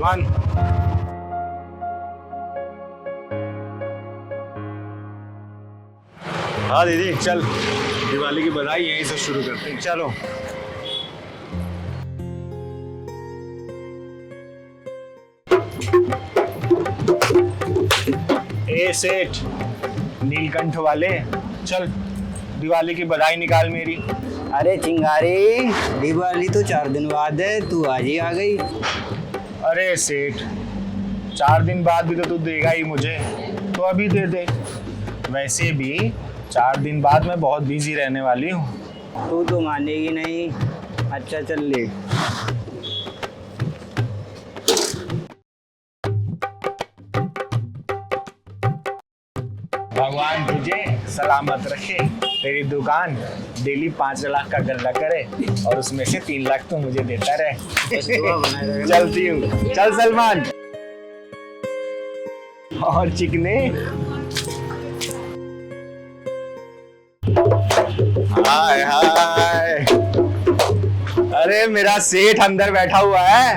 सलमान। हाँ दीदी चल, दिवाली की बधाई यहीं से शुरू करते हैं। चलो। ए सेठ नीलकंठ वाले, चल दिवाली की बधाई निकाल मेरी। अरे चिंगारी, दिवाली तो 4 दिन बाद है, तू आज ही आ गई। अरे सेठ 4 दिन बाद भी तो तू देगा ही मुझे, तो अभी दे दे। वैसे भी 4 दिन बाद मैं बहुत बिजी रहने वाली हूँ। तू तो मानेगी नहीं। अच्छा चल ले। भगवान तुझे सलामत रखे, तेरी दुकान डेली 5 लाख का गल्ला करे और उसमें से 3 लाख तो मुझे देता रहे। चलती हूँ, चल सलमान। और चिकने। हाय हाय, अरे मेरा सेठ अंदर बैठा हुआ है।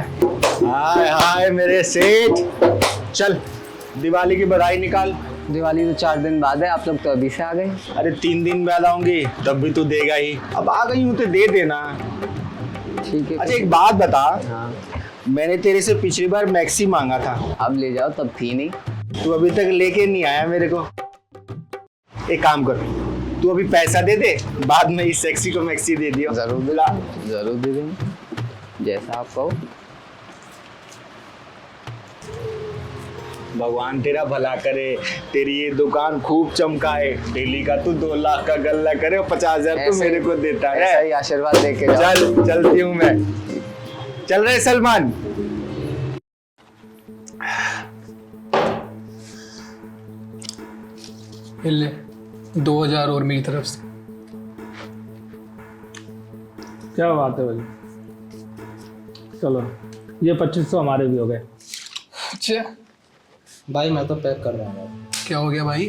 हाय हाय मेरे सेठ, चल दिवाली की बधाई निकाल। दिवाली तो 4 दिन बाद है, आप लोग तो अभी से आ गए। अरे 3 दिन बाद आऊंगी तब भी तू देगा ही, अब आ गई हूँ तो दे देना। ठीक है। अच्छा एक बात बता। हाँ। मैंने तेरे से पिछली बार मैक्सी मांगा था, अब ले जाओ, तब थी नहीं। तू अभी तक लेके नहीं आया मेरे को। एक काम कर, तू अभी पैसा दे दे, बाद में इस सेक्सी को मैक्सी दे दियो। जरूर दे देंगे, जैसा आप कहो। भगवान तेरा भला करे, तेरी ये दुकान खूब चमकाए, डेली का तू 2 लाख का गल्ला करे और 50,000 तो मेरे को देता है। ऐसा ही आशीर्वाद देके जाओ। चलती हूँ मैं। चल रहे सलमान। ले 2000 और मेरी तरफ से। क्या बात है भाई, चलो ये 2500 हमारे भी हो गए। अच्छा भाई मैं तो पैक कर रहा हूँ। क्या हो गया भाई?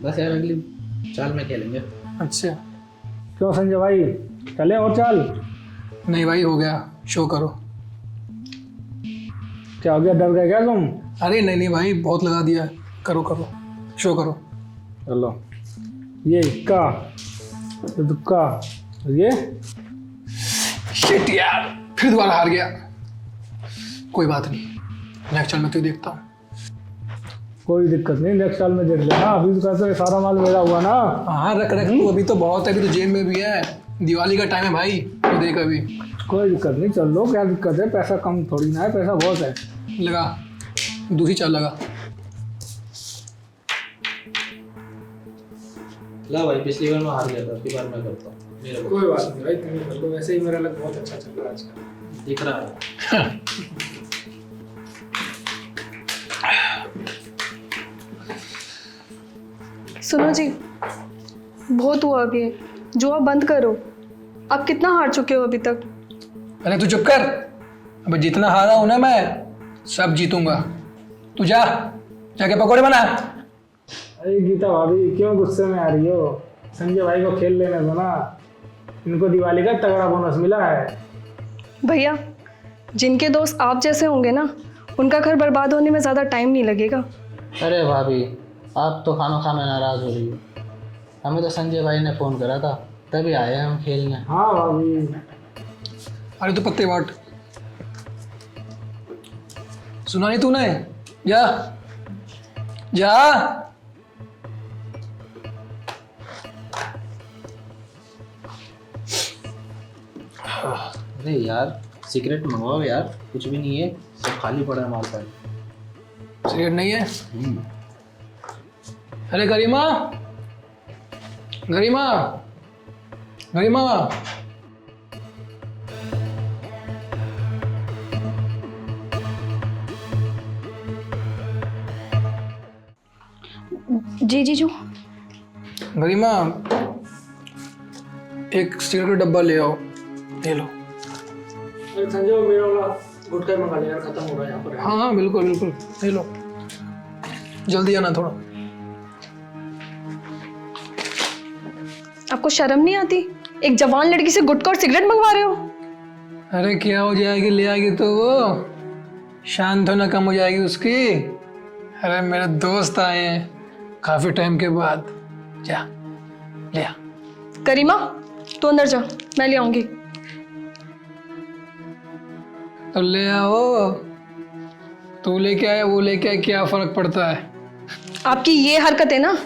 बस यार अगली चाल में खेलेंगे। अच्छा क्यों संजय भाई, चले और चाल? नहीं भाई हो गया, शो करो। क्या हो गया, डर गए क्या तुम? अरे नहीं भाई, बहुत लगा दिया। करो करो, शो करो। चलो, ये इक्का, ये दुक्का, ये शिट यार, फिर दोबारा हार गया। कोई बात नहीं, नेक्स्ट टाइम मैं तो देखता हूँ। कोई दिक्कत नहीं, नेक्स्ट साल में देख लेना। अभी तो कैसे सारा माल मेरा हुआ ना। हाँ रख तू, अभी तो बहुत है, अभी तो जेब में भी है। दिवाली का टाइम है भाई, तो देख अभी। कोई दिक्कत नहीं, चल लो, क्या दिक्कत है, पैसा कम थोड़ी ना है, पैसा बहुत है। लगा, दूसरी चाल लगा। ला भाई, पिछली बार मैं हार गया था, अगली बार मैं करता हूँ। कोई बात नहीं भाई, तुम कर लो, वैसे ही मेरा लग बहुत अच्छा चल रहा है आजकल। दिख रहा है। सुनो जी, बहुत हुआ अभी, जुआ बंद करो। आप कितना हार चुके हो अभी तक? अरे तू चुप कर, अब जितना हारा हूं ना मैं सब जीतूंगा। तू जा, जाके पकौड़े बना। अरे गीता भाभी क्यों गुस्से में आ रही हो? संजय भाई को खेल लेने दो ना, इनको दिवाली का तगड़ा बोनस मिला है। भैया, जिनके दोस्त आप जैसे होंगे ना, उनका घर बर्बाद होने में ज़्यादा टाइम नहीं लगेगा। अरे भाभी, आप तो खाना खाना नाराज हो रही हो। हमें तो संजय भाई ने फ़ोन करा था, तभी आए हम खेलने। हाँ भाभी। अरे तो पत्ते बांट, सुना नहीं तूने? जा जा। अरे यार सिगरेट मंगवाओ यार, कुछ भी नहीं है, सब खाली पड़ा है हमारे पास। सिगरेट नहीं है? अरे गरिमा, गरिमा, गरिमा। जी जीजू। गरिमा, एक सिगरेट का डब्बा ले आओ। ले लो। अरे संजय मेरा वाला गुटखा मंगा ले यार, खत्म हो रहा है यहाँ पर। हाँ हाँ बिल्कुल बिल्कुल, ले लो, जल्दी आना थोड़ा। आपको शर्म नहीं आती? एक जवान लड़की से गुटखा और सिगरेट मंगवा रहे हो? अरे क्या हो जाएगी, ले आएगी तो वो। शांत होना कम हो जाएगी उसकी। अरे मेरे दोस्त आए हैं काफ़ी टाइम के बाद। जा ले आ। करीमा तू अंदर जा, मैं ले आऊंगी। तो ले आओ, तू लेके आया वो लेके आया, क्या फ़र्क पड़ता है। आपकी ये हरकत है ना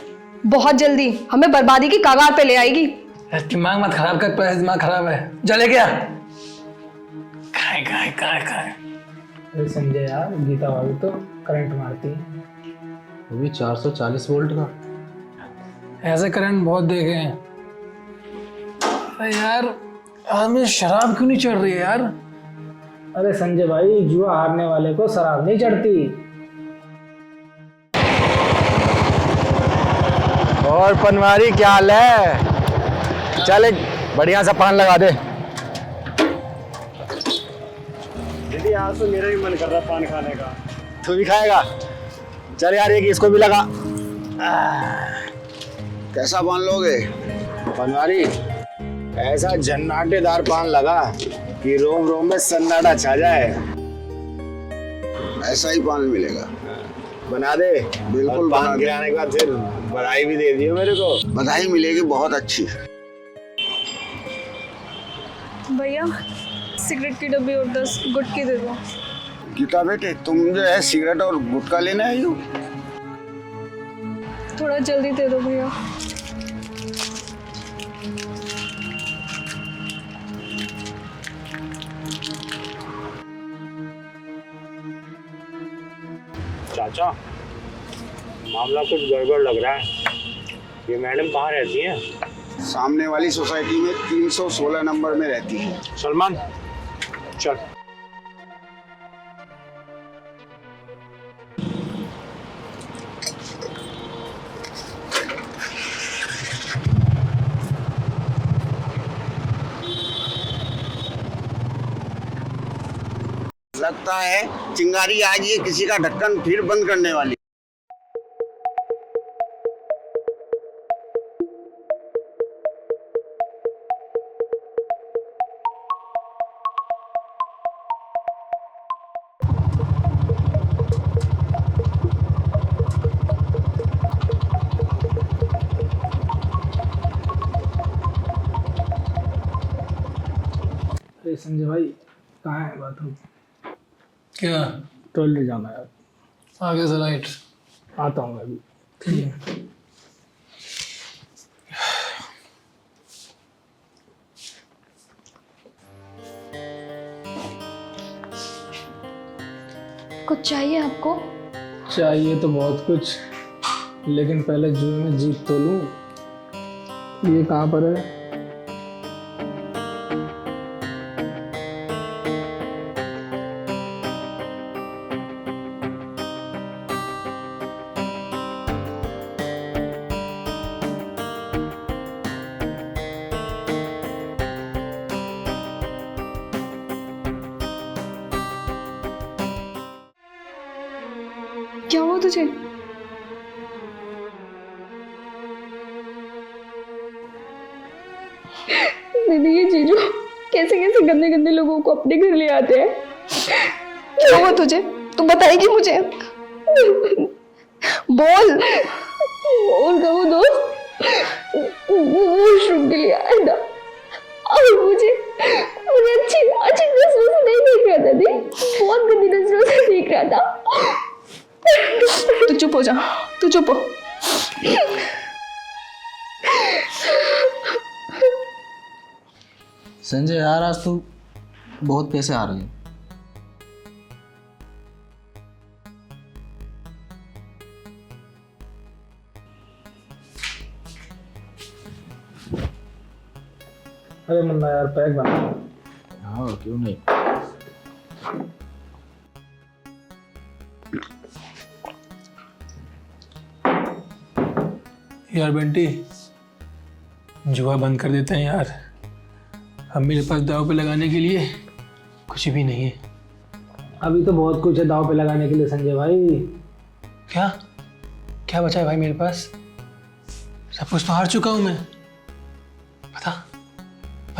बहुत जल्दी हमें बर्बादी की कगार पे ले आएगी। दिमाग मत खराब कर, पहले दिमाग खराब है। जा ले गया खाए खाए खाए खाए। अरे संजय यार, गीता भाभी तो करंट मारती है। वो भी 440 वोल्ट का। ऐसे करंट बहुत देखे हैं। अरे यार आज मुझे शराब क्यों नहीं चढ़ रही है यार। अरे संजय भाई, जुआ हारने वाले को शराब नहीं चढ़ती। और पनवारी क्या हाल है? चल एक बढ़िया सा पान लगा दे। दीदी आज तो मेरा भी मन कर रहा है पान खाने का। तू भी खाएगा? चल यार एक इसको भी लगा। कैसा पान लोगे? पनवारी ऐसा झन्नाटेदार पान लगा कि रोम रोम में सन्नाटा छा जाए। ऐसा ही पान मिलेगा। बना दे। बिल्कुल और बना पान दे। खिलाने के बाद फिर बधाई भी दे दियो मेरे को। बधाई मिलेगी बहुत अच्छी। भैया सिगरेट की डब्बी और 10 गुटकी दे दो। गीता बेटे, तुम जो है सिगरेट और गुटखा लेने आई हो? थोड़ा जल्दी दे दो भैया। चाचा मामला कुछ गड़बड़ लग रहा है। ये मैडम कहाँ रहती हैं? सामने वाली सोसाइटी में 316 नंबर में रहती है। सलमान चल। लगता है चिंगारी आज ये किसी का ढक्कन फिर बंद करने वाली। अरे संजय भाई, कहाँ है बाथरूम? क्या टॉयलेट जाना यार। आगे से लाइट। आता हूँ मैं अभी। ठीक है। कुछ चाहिए आपको? चाहिए तो बहुत कुछ, लेकिन पहले जुए में जीत तो लूं। ये कहाँ पर है? क्या हुआ तुझे? दीदी ये जीजू कैसे कैसे गंदे गंदे लोगों को अपने घर ले आते हैं। क्या हुआ तुझे? तू बताएगी मुझे? बोल। उनका वो दोस्त वॉशरूम के लिए आया था और मुझे अच्छी अच्छी नजरों से नहीं देख रहा था। दी बहुत गंदी नजरों से देख रहा था। तू चुप हो जा, तू चुप हो। संजय यार आज तू बहुत पैसे आ रहे हैं। अरे मुन्ना यार, पैक बना। हाँ क्यों नहीं। यार बंटी जुआ बंद कर देते हैं यार। अब मेरे पास दाव पे लगाने के लिए कुछ भी नहीं है। अभी तो बहुत कुछ है दाव पे लगाने के लिए संजय भाई। क्या क्या बचा है भाई मेरे पास? सब कुछ तो हार चुका हूं मैं। बता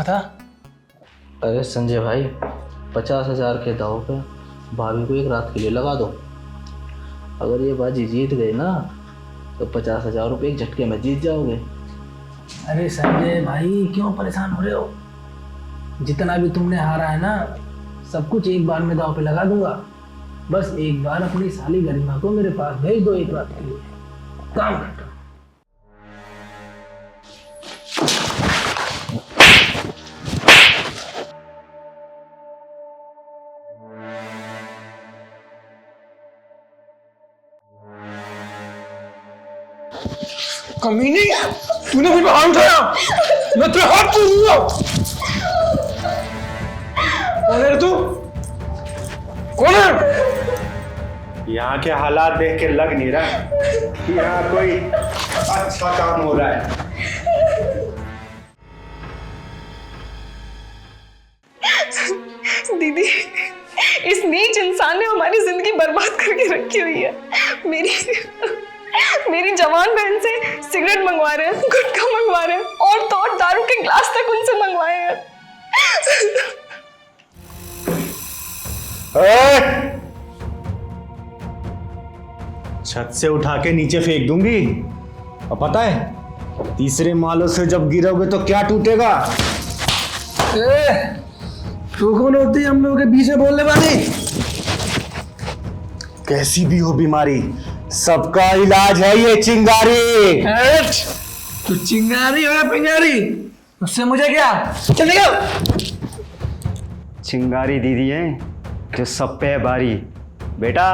बता। अरे संजय भाई 50,000 के दाव पे भाभी को एक रात के लिए लगा दो। अगर ये बाजी जीत गए ना तो 50,000 रुपये एक झटके में जीत जाओगे। अरे संजय भाई क्यों परेशान हो रहे हो? जितना भी तुमने हारा है ना सब कुछ एक बार में दांव पे लगा दूंगा। बस एक बार अपनी साली गरिमा को मेरे पास भेज दो एक रात के लिए, काम करता हूं। कमीनी, तूने मुझे हाथ उठाया, मैं तेरे हाथ तोड़ूंगा। कौन है तू? कौन है? यहाँ के हालात देख के लग नहीं रहा कि यहाँ कोई अच्छा काम हो रहा है। दीदी, इस नीच इंसान ने हमारी जिंदगी बर्बाद करके रखी हुई है। मेरी जवान बहन से सिगरेट मंगवा रहे हैं, गुटखा मंगवा रहे हैं और तो और दारू के ग्लास तक उनसे मंगवाए हैं। छत से उठा के नीचे फेंक दूंगी। और पता है तीसरे मालों से जब गिरोगे तो क्या टूटेगा? तू कौन होती है हम लोगों के पीछे बोलने वाली? कैसी भी हो बीमारी, सबका इलाज है ये चिंगारी। तू चिंगारी हो या पिंगारी, उससे मुझे क्या? चल निकल। चिंगारी दीदी है जो सब पे है भारी। बेटा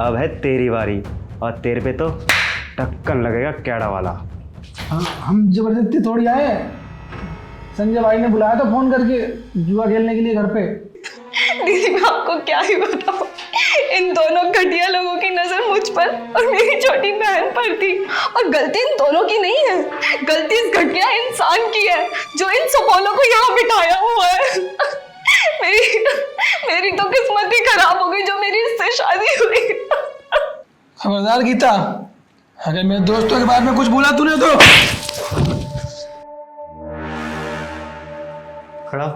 अब है तेरी बारी और तेरे पे तो टक्कर लगेगा कैड़ा वाला। हम जबरदस्ती थोड़ी आए। संजय भाई ने बुलाया था फोन करके जुआ खेलने के लिए घर पे। दीदी मैं आपको क्या ही बताऊं, इन दोनों घटिया लोगों की नजर मुझ पर और मेरी छोटी बहन पर थी। और गलती इन दोनों की नहीं है, गलती इस घटिया इंसान की है जो इन सपोलों को यहाँ बिठाया हुआ है। मेरी तो किस्मत ही खराब हो गई जो मेरी इससे शादी हुई। खबरदार गीता, अगर मेरे दोस्तों के बारे में कुछ बोला तूने तो। खड़ा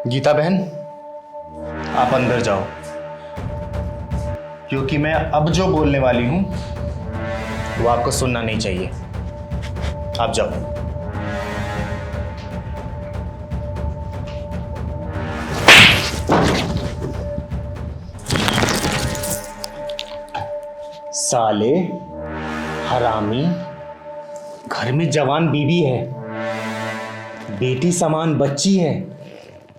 गीता बहन, आप अंदर जाओ, क्योंकि मैं अब जो बोलने वाली हूं वो आपको सुनना नहीं चाहिए। आप जाओ। साले हरामी, घर में जवान बीवी है, बेटी समान बच्ची है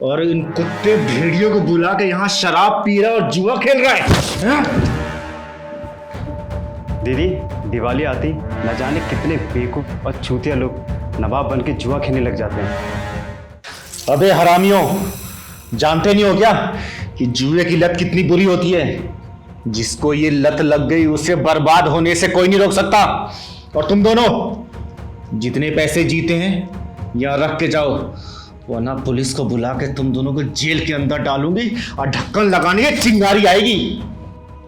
और इन कुत्ते भेड़ियों को बुला के यहाँ शराब पी रहा और जुआ खेल रहा है। दीदी दिवाली आती न जाने कितने बेवकूफ और छूतिया लोग नवाब बन के जुआ खेलने लग जाते हैं। अबे हरामियों, जानते नहीं हो क्या कि जुए की लत कितनी बुरी होती है? जिसको ये लत लग गई उसे बर्बाद होने से कोई नहीं रोक सकता। और तुम दोनों जितने पैसे जीते हैं यहाँ रख के जाओ, वरना पुलिस को बुला के तुम दोनों को जेल के अंदर डालूंगी और ढक्कन लगाने की चिंगारी आएगी।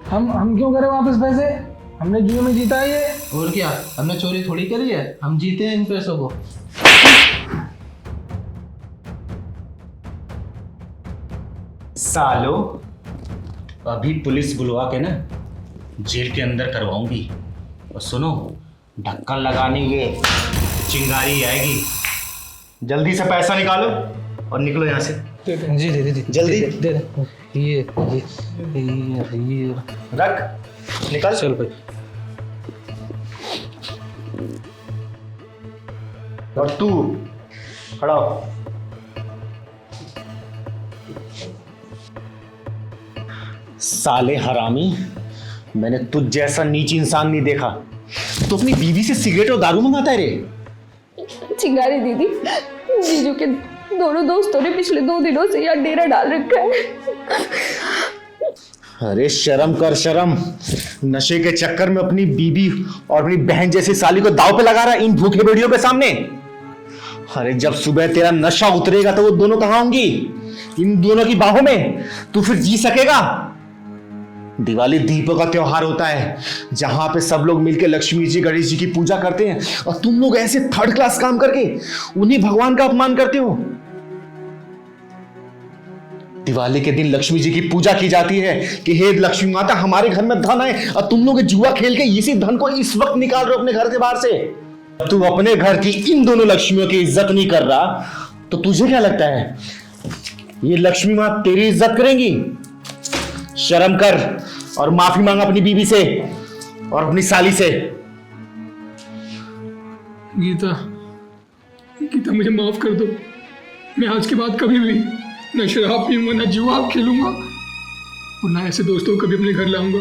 हम क्यों करें वापस पैसे? हमने जुए में जीता है ये। और क्या, हमने चोरी थोड़ी करी है, हम जीते हैं इन पैसों को। सालो अभी पुलिस बुलवा के ना जेल के अंदर करवाऊंगी। और सुनो, ढक्कन लगाने के चिंगारी आएगी। जल्दी से पैसा निकालो और निकलो यहाँ से। जी दे दे जल्दी दे दे। ये रख, निकाल। चल भाई। और तू खड़ा हो। साले हरामी, मैंने तुझ जैसा नीच इंसान नहीं देखा। तो अपनी बीवी से सिगरेट और दारू मंगाता है रे। चिंगारी दीदी, जीजू के दोनों दोस्तों ने पिछले 2 दिनों से यहाँ डेरा डाल रखा है। अरे शर्म कर शर्म, नशे के चक्कर में अपनी बीबी और अपनी बहन जैसी साली को दाव पे लगा रहा है इन भूखे बेड़ियों के सामने। अरे जब सुबह तेरा नशा उतरेगा तो वो दोनों कहाँ होंगी? इन दोनों की बाहों में। तू फिर जी सकेगा? दिवाली दीपों का त्योहार होता है जहां पे सब लोग मिलकर लक्ष्मी जी गणेश जी की पूजा करते हैं, और तुम लोग ऐसे थर्ड क्लास काम करके उन्हीं भगवान का अपमान करते हो। दिवाली के दिन लक्ष्मी जी की पूजा की जाती है कि हे लक्ष्मी माता हमारे घर में धन है, और तुम लोग जुआ खेल के इसी धन को इस वक्त निकाल रहे हो अपने घर से बाहर से। तू अपने घर की इन दोनों लक्ष्मियों की इज्जत नहीं कर रहा, तो तुझे क्या लगता है ये लक्ष्मी माँ तेरी इज्जत करेंगी? शर्म कर और माफी मांग अपनी बीवी से और अपनी साली से। गीता, गीता मुझे माफ कर दो। मैं आज के बाद कभी भी न शराब पीऊंगा, न जुआ खेलूंगा, और ना ऐसे दोस्तों को कभी अपने घर लाऊंगा।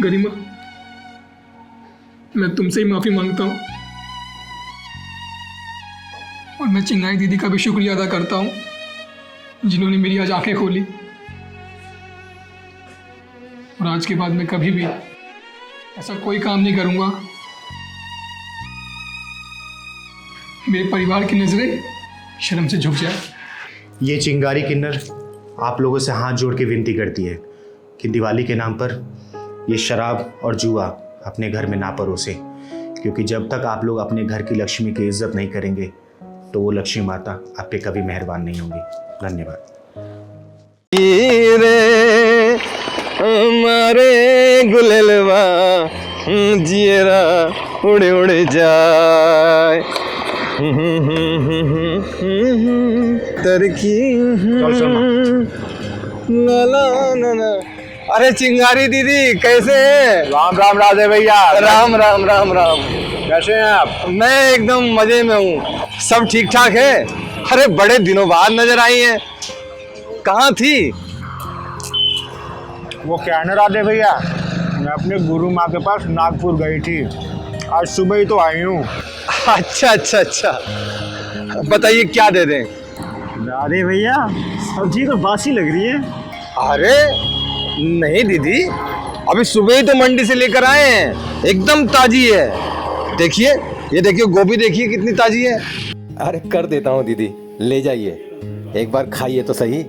गरिमा, मैं तुमसे ही माफी मांगता हूँ, और मैं चिंगारी दीदी का भी शुक्रिया अदा करता हूँ जिन्होंने मेरी आज आंखें खोली। और आज के बाद मैं कभी भी ऐसा कोई काम नहीं करूंगा मेरे परिवार की नजरें शर्म से झुक जाए। ये चिंगारी किन्नर आप लोगों से हाथ जोड़ के विनती करती है कि दिवाली के नाम पर ये शराब और जुआ अपने घर में ना परोसे, क्योंकि जब तक आप लोग अपने घर की लक्ष्मी की इज्जत नहीं करेंगे तो वो लक्ष्मी माता आप पे कभी मेहरबान नहीं होंगी। धन्यवाद। हमारे गुलेलवा जियरा उड़े उड़े जाए तरकी ना। अरे चिंगारी दीदी कैसे हैं? राम राम राधे भैया। राम राम राम राम। कैसे हैं आप? मैं एकदम मजे में हूँ। सब ठीक ठाक है? अरे बड़े दिनों बाद नजर आई हैं, कहाँ थी? वो क्या है ना राधे भैया, मैं अपने गुरु माँ के पास नागपुर गई थी, आज सुबह ही तो आई हूँ। अच्छा अच्छा अच्छा, बताइए क्या दे दें? राधे भैया सब्जी तो बासी लग रही है। अरे नहीं दीदी, अभी सुबह ही तो मंडी से लेकर आए हैं, एकदम ताजी है। देखिए, ये देखिए गोभी, देखिए कितनी ताजी है। अरे कर देता हूँ दीदी, ले जाइए, एक बार खाइए तो सही।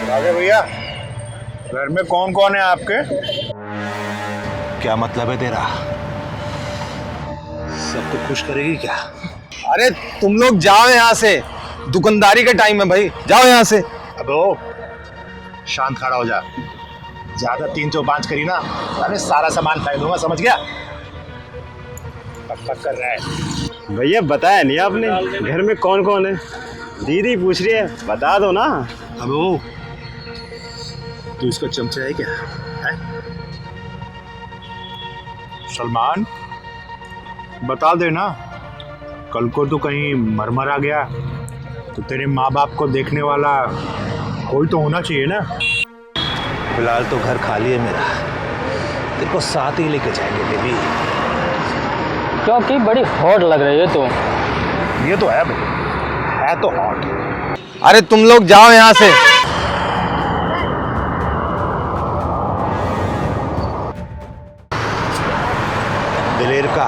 राधे भैया, घर में कौन कौन है आपके? क्या मतलब है तेरा? सबको खुश करेगी क्या? अरे तुम लोग जाओ यहाँ से, दुकानदारी का टाइम है भाई, जाओ यहाँ से। अबे ओ, शांत खड़ा हो जा। ज्यादा 305 करी ना, अरे सारा सामान फेंक दूंगा, समझ गया? पक कर रहा है। भैया बताया नहीं आपने घर में कौन कौन है? दीदी पूछ रही है, बता दो ना। अबे ओ, तू इसका चमचा है क्या? है? सलमान बता देना, कल को तो कहीं मर आ गया तो तेरे माँ बाप को देखने वाला कोई तो होना चाहिए ना। फिलहाल तो घर खाली है मेरा, तेरे को साथ ही लेके जाएंगे बेबी। क्योंकि बड़ी हॉट लग रही है तो। ये तो है भाई, है तो हॉट। अरे तुम लोग जाओ यहाँ से। दिलेर का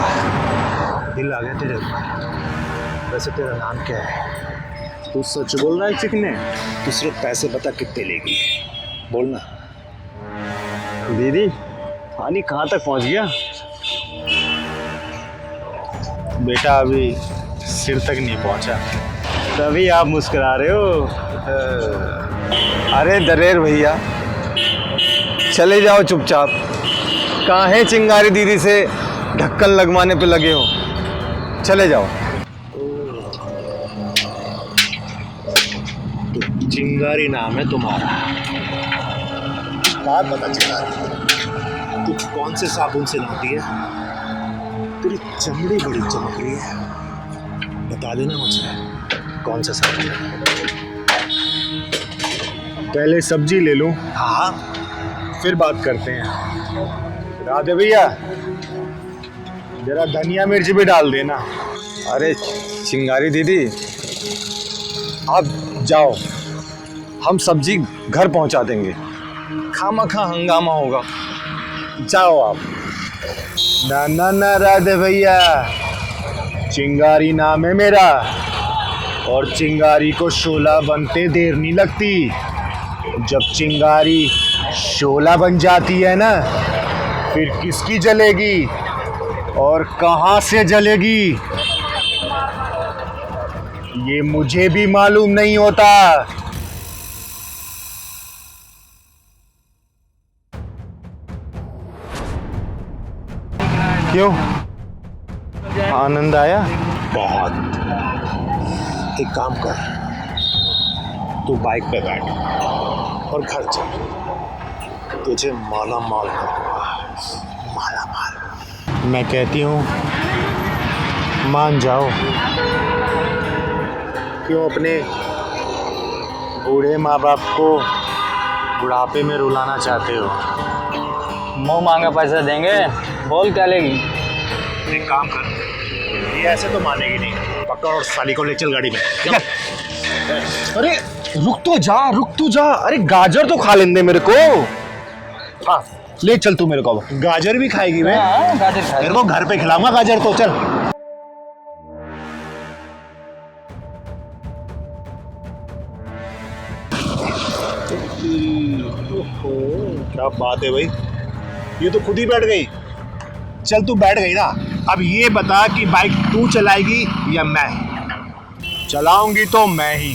दिल आ गया तेरे ऊपर। वैसे तेरा नाम क्या है? तू सच बोल रहा है चिकने? तू सिर्फ पैसे बता कितने लेगी, बोलना। दीदी पानी कहाँ तक पहुँच गया? बेटा अभी सिर तक नहीं पहुंचा। तभी आप मुस्कुरा रहे हो। अरे दलेर भैया, चले जाओ चुपचाप, कहाँ है चिंगारी दीदी से ढक्कन लगवाने पे लगे हो, चले जाओ। तो चिंगारी नाम है तुम्हारा? बात बता चिंगारी, तू कौन से साबुन से नहाती है? तेरी चमड़ी बड़ी चमक रही है, बता देना मुझे कौन सा साबुन है। पहले सब्जी ले लूं, हाँ फिर बात करते हैं। राधे भैया जरा धनिया मिर्च भी डाल देना। अरे चिंगारी दीदी, आप जाओ, हम सब्जी घर पहुंचा देंगे। खामखा हंगामा होगा। जाओ आप। ना ना ना राधे भैया, चिंगारी नाम है मेरा, और चिंगारी को शोला बनते देर नहीं लगती। जब चिंगारी शोला बन जाती है ना, फिर किसकी जलेगी और कहां से जलेगी ये मुझे भी मालूम नहीं होता। क्यों, आनंद आया? बहुत। एक काम कर, तू बाइक पे बैठ और घर चल, तुझे माला माल करूंगा। माला माल। मैं कहती हूँ मान जाओ। क्यों अपने बूढ़े माँ बाप को बुढ़ापे में रुलाना चाहते हो? मुंह मांगा पैसा देंगे, बोल क्या लेगी? एक काम कर, ये ऐसे तो मानेगी नहीं। पकड़ और साली को ले चल गाड़ी में। अरे रुक तो जा। अरे गाजर तो खा लेने दे मेरे को। हाँ ले चल तू मेरे को। गाजर भी खाएगी मैं? गाजर खाएगी। मेरे को घर पे खिलाऊंगा गाजर तो। चल क्या बात है भाई, ये तो खुद ही बैठ गई। चल तू बैठ गई ना, अब ये बता कि बाइक तू चलाएगी या मैं? चलाऊंगी तो मैं ही।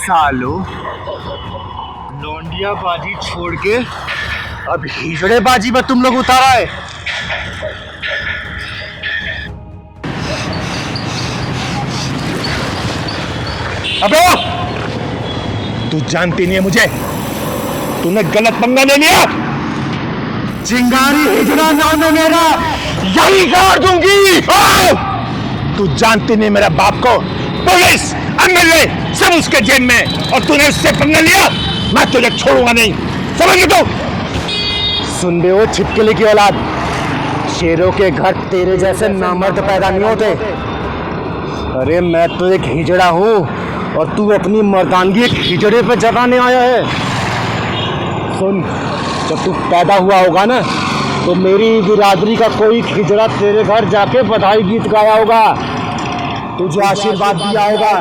सालो, लौंडिया बाजी छोड़ के अब हिजड़े बाजी में तुम लोग उतारा है। अबे तू जानती नहीं है मुझे, तूने गलत पंगा ले लिया। चिंगारी हिजड़ा नाम है मेरा, यही गाड़ दूंगी। तू जानती नहीं मेरे बाप को, पुलिस एमएलए सब उसके जेब में, और तूने उससे पंगा लिया। मैं तुझे छोड़ूंगा नहीं, समझ गई तू? सुन रहे हो छिपकली की औलाद, शेरों के घर तेरे जैसे नामर्द पैदा नहीं होते। अरे मैं तो एक हिजड़ा हूँ और तू अपनी मर्दानगी एक हिजड़े पे जताने आया है। सुन, जब तू पैदा हुआ होगा ना, तो मेरी बिरादरी का कोई हिजड़ा तेरे घर जाके बधाई गीत गाया होगा, तुझे आशीर्वाद दिया होगा,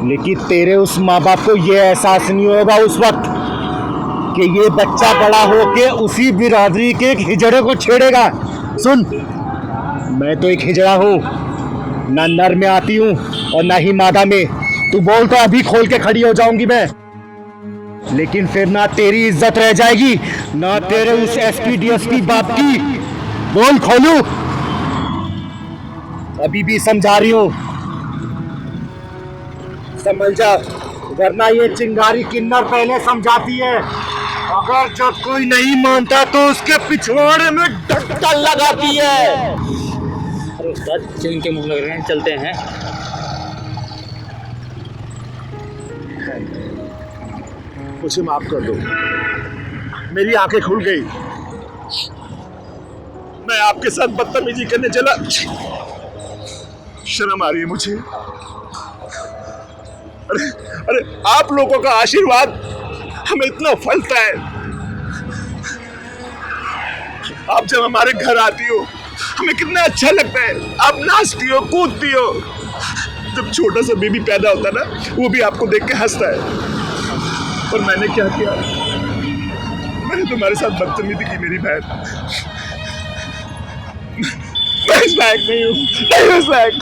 लेकिन तेरे उस माँ बाप को ये एहसास नहीं होगा उस वक्त कि ये बच्चा बड़ा होके उसी बिरादरी के एक हिजड़े को छेड़ेगा। सुन, मैं तो एक हिजड़ा हूँ, ना नर में आती हूँ और ना ही मादा में। तू बोल तो अभी खोल के खड़ी हो जाऊंगी मैं, लेकिन फिर ना तेरी इज्जत रह जाएगी, ना तेरे उस एसपी डीएसपी बाप की। बोल खोलू? अभी भी समझा रही हूँ, समझ जा, वरना ये चिंगारी किन्नर पहले समझाती है। अगर जब कोई नहीं मानता तो उसके पिछवाड़े में डंडा लगाती है। अरे उस्ताद, चैन के मुंह लग रहे हैं, चलते हैं। मुझे माफ कर दो, मेरी आंखें खुल गई। मैं आपके साथ बदतमीजी करने चला, शर्म आ रही है मुझे। अरे आप लोगों का आशीर्वाद हमें इतना फलता है। आप जब हमारे घर आती हो हमें कितना अच्छा लगता है। आप नाचती हो, कूदती हो। जब छोटा सा बेबी पैदा होता है ना, वो भी आपको देख के हंसता है। और मैंने क्या किया? मैंने तुम्हारे साथ बदतमीजी की मेरी बहन। मैं इस लायक नहीं हूँ, नहीं इस लायक।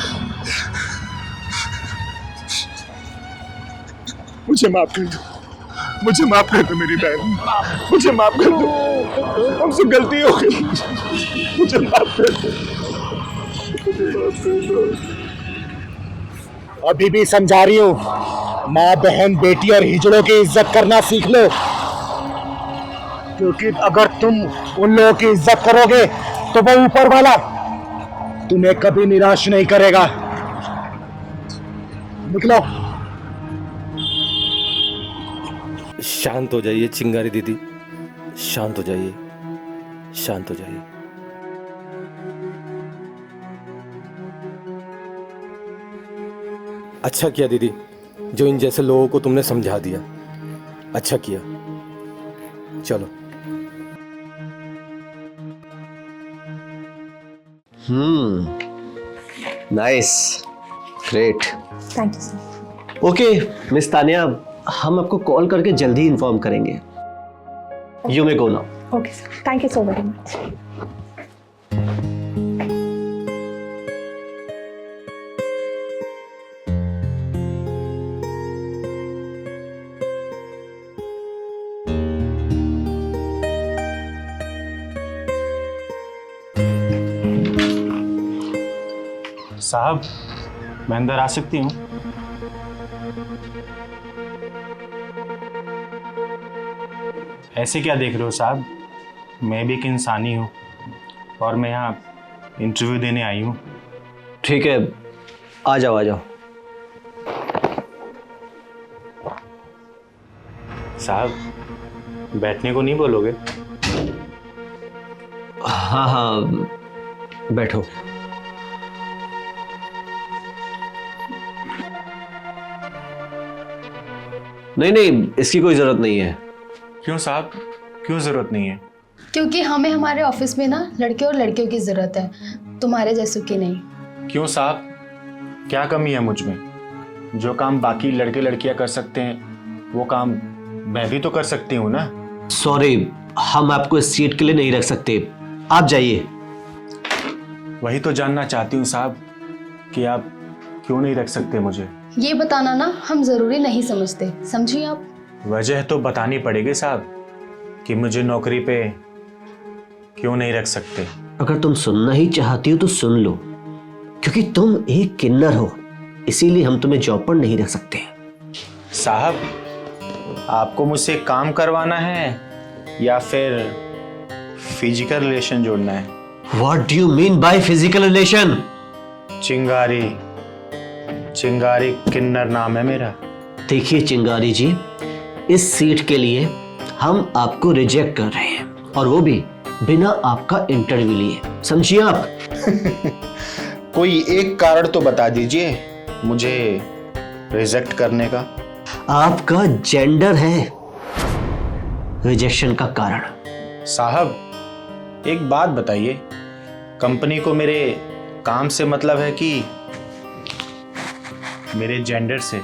मुझे माफ कर दो, मुझे माफ कर दो मेरी बहन, मुझे माफ कर दो। हमसे गलती हो गई, मुझे माफ कर दो, मुझे माफ कर दो। अभी भी समझा रही हूँ, माँ बहन बेटी और हिजड़ों की इज्जत करना सीख लो, क्योंकि अगर तुम उन लोगों की इज्जत करोगे तो वो ऊपर वाला तुम्हें कभी निराश नहीं करेगा। निकलो। शांत हो जाइए चिंगारी दीदी, शांत हो जाइए, शांत हो जाइए। अच्छा किया दीदी, जो इन जैसे लोगों को तुमने समझा दिया। अच्छा किया। चलो। Nice, great. Thank you sir. Okay miss Tania, हम आपको कॉल करके जल्दी इन्फॉर्म करेंगे। You may go now. Okay sir, thank you so very much. साहब, मैं अंदर आ सकती हूँ? ऐसे क्या देख रहे हो साहब? मैं भी एक इंसानी हूँ और मैं यहाँ इंटरव्यू देने आई हूँ। ठीक है, आ जाओ आ जाओ। साहब, बैठने को नहीं बोलोगे? हाँ हाँ, बैठो। नहीं नहीं, इसकी कोई जरूरत नहीं है। क्यों साहब, क्यों जरूरत नहीं है? क्योंकि हमें हमारे ऑफिस में ना लड़के और लड़कियों की जरूरत है, तुम्हारे जैसों की नहीं। क्यों साहब, क्या कमी है मुझ में? जो काम बाकी लड़के लड़कियां कर सकते हैं वो काम मैं भी तो कर सकती हूँ ना। सॉरी, हम आपको इस सीट के लिए नहीं रख सकते, आप जाइए। वही तो जानना चाहती हूँ साहब कि आप क्यों नहीं रख सकते मुझे। ये बताना ना हम जरूरी नहीं समझते, समझिए आप। वजह तो बतानी पड़ेगी साहब कि मुझे नौकरी पे क्यों नहीं रख सकते। अगर तुम सुनना ही चाहती हो तो सुन लो, क्योंकि तुम एक किन्नर हो, इसीलिए हम तुम्हें जॉब पर नहीं रख सकते। साहब, आपको मुझसे काम करवाना है या फिर फिजिकल रिलेशन जोड़ना है? What do you mean by physical relation? चिंगारी, चिंगारी किन्नर नाम है मेरा। देखिए चिंगारी जी, इस सीट के लिए हम आपको रिजेक्ट कर रहे हैं, और वो भी बिना आपका इंटरव्यू लिए, समझिए आप। कोई एक कारण तो बता दीजिए मुझे रिजेक्ट करने का। आपका जेंडर है रिजेक्शन का कारण। साहब, एक बात बताइए, कंपनी को मेरे काम से मतलब है कि मेरे जेंडर से?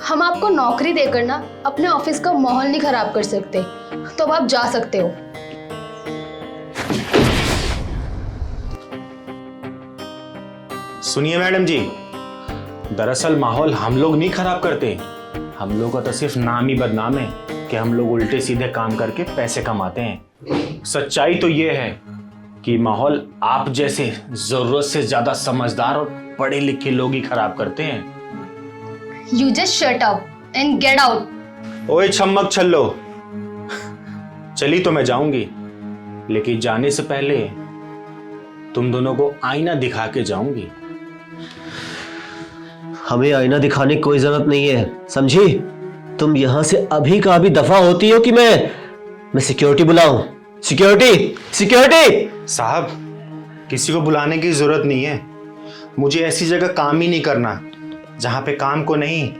हम आपको नौकरी देकर ना अपने ऑफिस का माहौल नहीं खराब कर सकते, तो अब आप जा सकते हो। सुनिए मैडम जी, दरअसल माहौल हम लोग नहीं खराब करते, हम लोग का तो सिर्फ नाम ही बदनाम है कि हम लोग उल्टे सीधे काम करके पैसे कमाते हैं। सच्चाई तो ये है कि माहौल आप जैसे जरूरत से ज्यादा समझदार और पढ़े लिखे लोग ही खराब करते हैं। You just shut up and get out. ओए छम्मक छल्लो, चली तो मैं जाऊंगी, लेकिन जाने से पहले तुम दोनों को आईना दिखा के जाऊंगी। हमें आईना दिखाने की कोई जरूरत नहीं है, समझी? तुम यहां से अभी का अभी दफा होती हो कि मैं सिक्योरिटी बुलाऊं? Security, security! साहब, किसी को बुलाने की जरूरत नहीं है। मुझे ऐसी जगह काम ही नहीं करना जहां पे काम को नहीं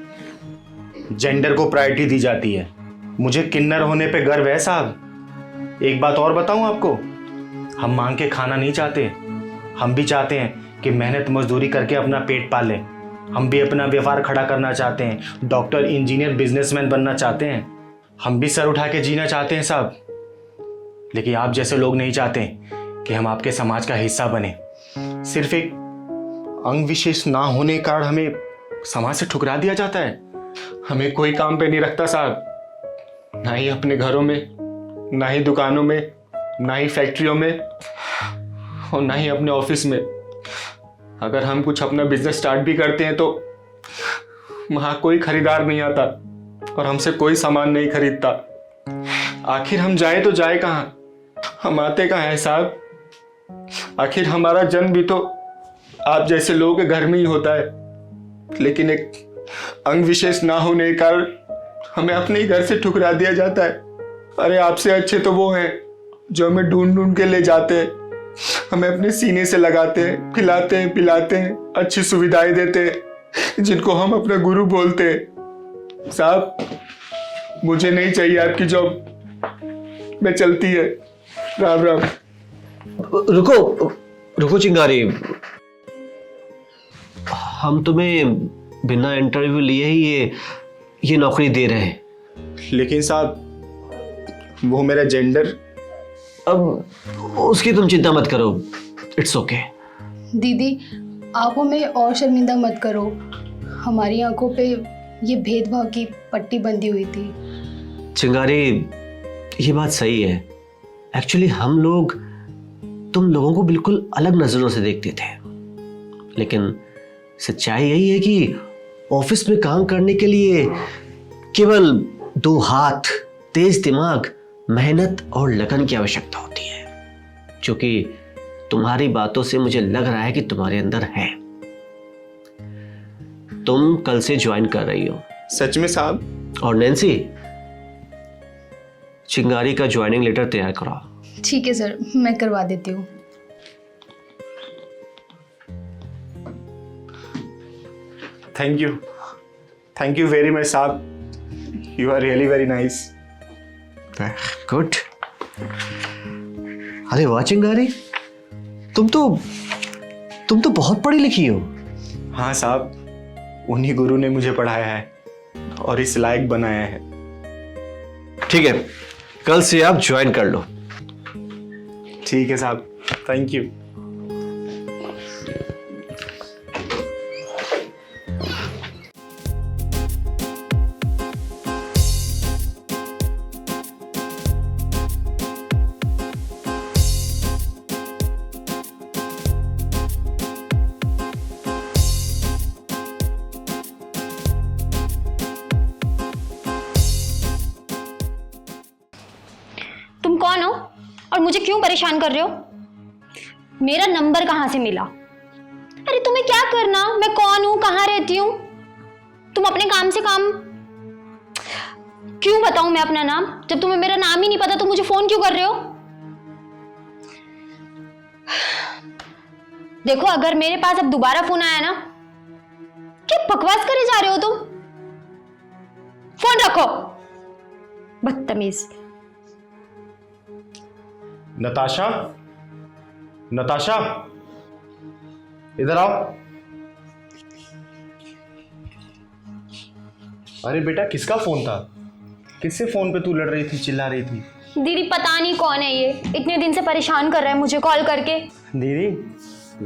जेंडर को प्रायोरिटी दी जाती है। मुझे किन्नर होने पे गर्व है साहब। एक बात और बताऊं आपको, हम मांग के खाना नहीं चाहते, हम भी चाहते हैं कि मेहनत मजदूरी करके अपना पेट पालें। हम भी अपना व्यापार खड़ा करना चाहते हैं, डॉक्टर, इंजीनियर, बिजनेसमैन बनना चाहते हैं। हम भी सर उठा के जीना चाहते हैं साहब, लेकिन आप जैसे लोग नहीं चाहते कि हम आपके समाज का हिस्सा बने। सिर्फ एक अंग विशेष ना होने के कारण हमें समाज से ठुकरा दिया जाता है। हमें कोई काम पे नहीं रखता साहब, ना ही अपने घरों में, ना ही दुकानों में, ना ही फैक्ट्रियों में, और ना ही अपने ऑफिस में। अगर हम कुछ अपना बिजनेस स्टार्ट भी करते हैं तो वहाँ कोई खरीदार नहीं आता और हमसे कोई सामान नहीं खरीदता। आखिर हम जाए तो जाए कहाँ, हम आते कहाँ हैं साहब? आखिर हमारा जन्म भी तो आप जैसे लोगों के घर में ही होता है, लेकिन एक अंग विशेष ना होने के कारण हमें अपने ही घर से ठुकरा दिया जाता है। अरे आपसे अच्छे तो वो हैं जो हमें ढूंढ ढूंढ के ले जाते हैं, हमें अपने सीने से लगाते हैं, खिलाते हैं, पिलाते हैं, अच्छी सुविधाएं देते हैं, जिनको हम अपना गुरु बोलते हैं। साहब, मुझे नहीं चाहिए आपकी जॉब, मैं चलती है। राम राम। रुको रुको चिंगारी, हम तुम्हें बिना इंटरव्यू लिए ही ये नौकरी दे रहे हैं। लेकिन साहब, वो मेरा जेंडर। अब उसकी तुम चिंता मत करो, इट्स ओके। दीदी, आप हमें और शर्मिंदा मत करो। हमारी आंखों पे ये भेदभाव की पट्टी बंधी हुई थी। चिंगारी, ये बात सही है। एक्चुअली हम लोग तुम लोगों को बिल्कुल अलग नजरों से देखते थे, लेकिन सच्चाई यही है कि ऑफिस में काम करने के लिए केवल 2 हाथ, तेज दिमाग, मेहनत और लगन की आवश्यकता होती है, जो कि तुम्हारी बातों से मुझे लग रहा है कि तुम्हारे अंदर है। तुम कल से ज्वाइन कर रही हो। सच में साहब? और नैन्सी, चिंगारी का ज्वाइनिंग लेटर तैयार कराओ। ठीक है सर, मैं करवा देती हूँ। थैंक यू वेरी मच साहब, you are really very nice. Good. अरे वाह चिंगारी, तुम तो बहुत पढ़ी लिखी हो। हाँ साहब, उन्हीं गुरु ने मुझे पढ़ाया है और इस लायक बनाया है। ठीक है, कल से आप ज्वाइन कर लो। ठीक है साहब, थैंक यू। तुम कौन हो और मुझे क्यों परेशान कर रहे हो? मेरा नंबर कहां से मिला? अरे तुम्हें क्या करना, मैं कौन हूं, कहां रहती हूं? तुम अपने काम से काम। क्यों बताऊं मैं अपना नाम? जब तुम्हें मेरा नाम ही नहीं पता तो मुझे फोन क्यों कर रहे हो? देखो, अगर मेरे पास अब दोबारा फोन आया ना, क्या बकवास करे जा रहे हो तुम? फोन रखो, बदतमीज। नताशा, नताशा, इधर आओ। अरे बेटा, किसका फोन था? किससे फोन पे तू लड़ रही थी, चिल्ला रही थी? दीदी, पता नहीं कौन है ये, इतने दिन से परेशान कर रहा है मुझे कॉल करके। दीदी,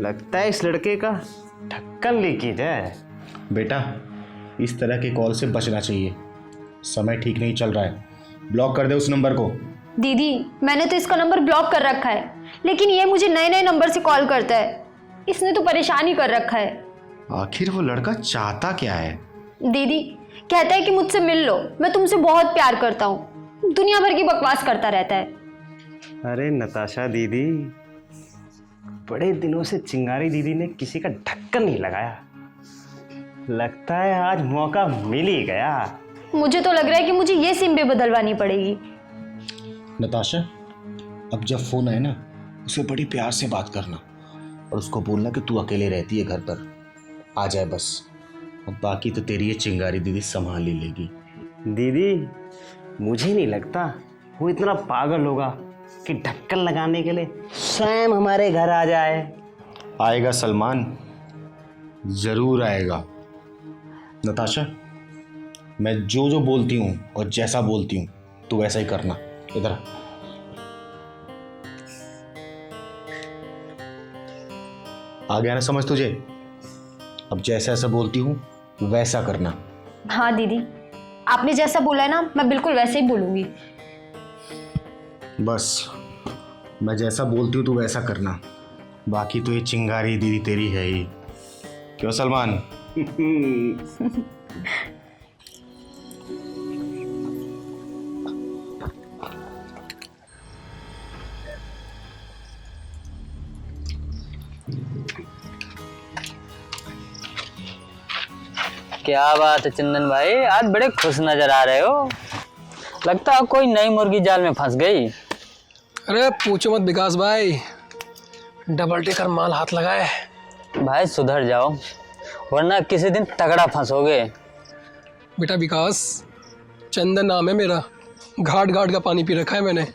लगता है इस लड़के का ढक्कन लीकेज है। बेटा, इस तरह के कॉल से बचना चाहिए, समय ठीक नहीं चल रहा है। ब्लॉक कर दे उस नंबर को। दीदी, मैंने तो इसका नंबर ब्लॉक कर रखा है, लेकिन ये मुझे नए नए नंबर से कॉल करता है। इसने तो परेशान ही कर रखा है। आखिर वो लड़का चाहता क्या है? दीदी, कहता है कि मुझसे मिल लो, मैं तुमसे बहुत प्यार करता हूँ। दुनिया भर की बकवास करता रहता है। अरे नताशा दीदी, बड़े दिनों से चिंगारी दीदी ने किसी का ढक्कन नहीं लगाया। लगता है आज मौका मिल ही गया। मुझे तो लग रहा है कि मुझे ये सिम भी बदलवानी पड़ेगी। नताशा, अब जब फोन आए ना, उसे बड़ी प्यार से बात करना और उसको बोलना कि तू अकेले रहती है घर पर, आ जाए बस। और बाकी तो तेरी ये चिंगारी दीदी संभाल ही लेगी। दीदी, मुझे नहीं लगता वो इतना पागल होगा कि ढक्कन लगाने के लिए स्वयं हमारे घर आ जाए। आएगा सलमान, जरूर आएगा। नताशा, मैं जो जो बोलती हूँ और जैसा बोलती हूँ तू वैसा ही करना। इधर आ गया ना समझ तुझे? अब जैसा ऐसा बोलती हूँ वैसा करना। हाँ दीदी, आपने जैसा बोला है ना, मैं बिल्कुल वैसे ही बोलूंगी। बस मैं जैसा बोलती हूँ तू वैसा करना, बाकी तो ये चिंगारी दीदी तेरी है ही। क्यों सलमान? क्या बात है चंदन भाई, आज बड़े खुश नजर आ रहे हो। लगता है कोई नई मुर्गी जाल में फंस गई। अरे पूछो मत विकास भाई, डबल टेकर माल हाथ लगाए। भाई सुधर जाओ, वरना किसी दिन तगड़ा फंसोगे। बेटा विकास, चंदन नाम है मेरा, घाट घाट का पानी पी रखा है मैंने।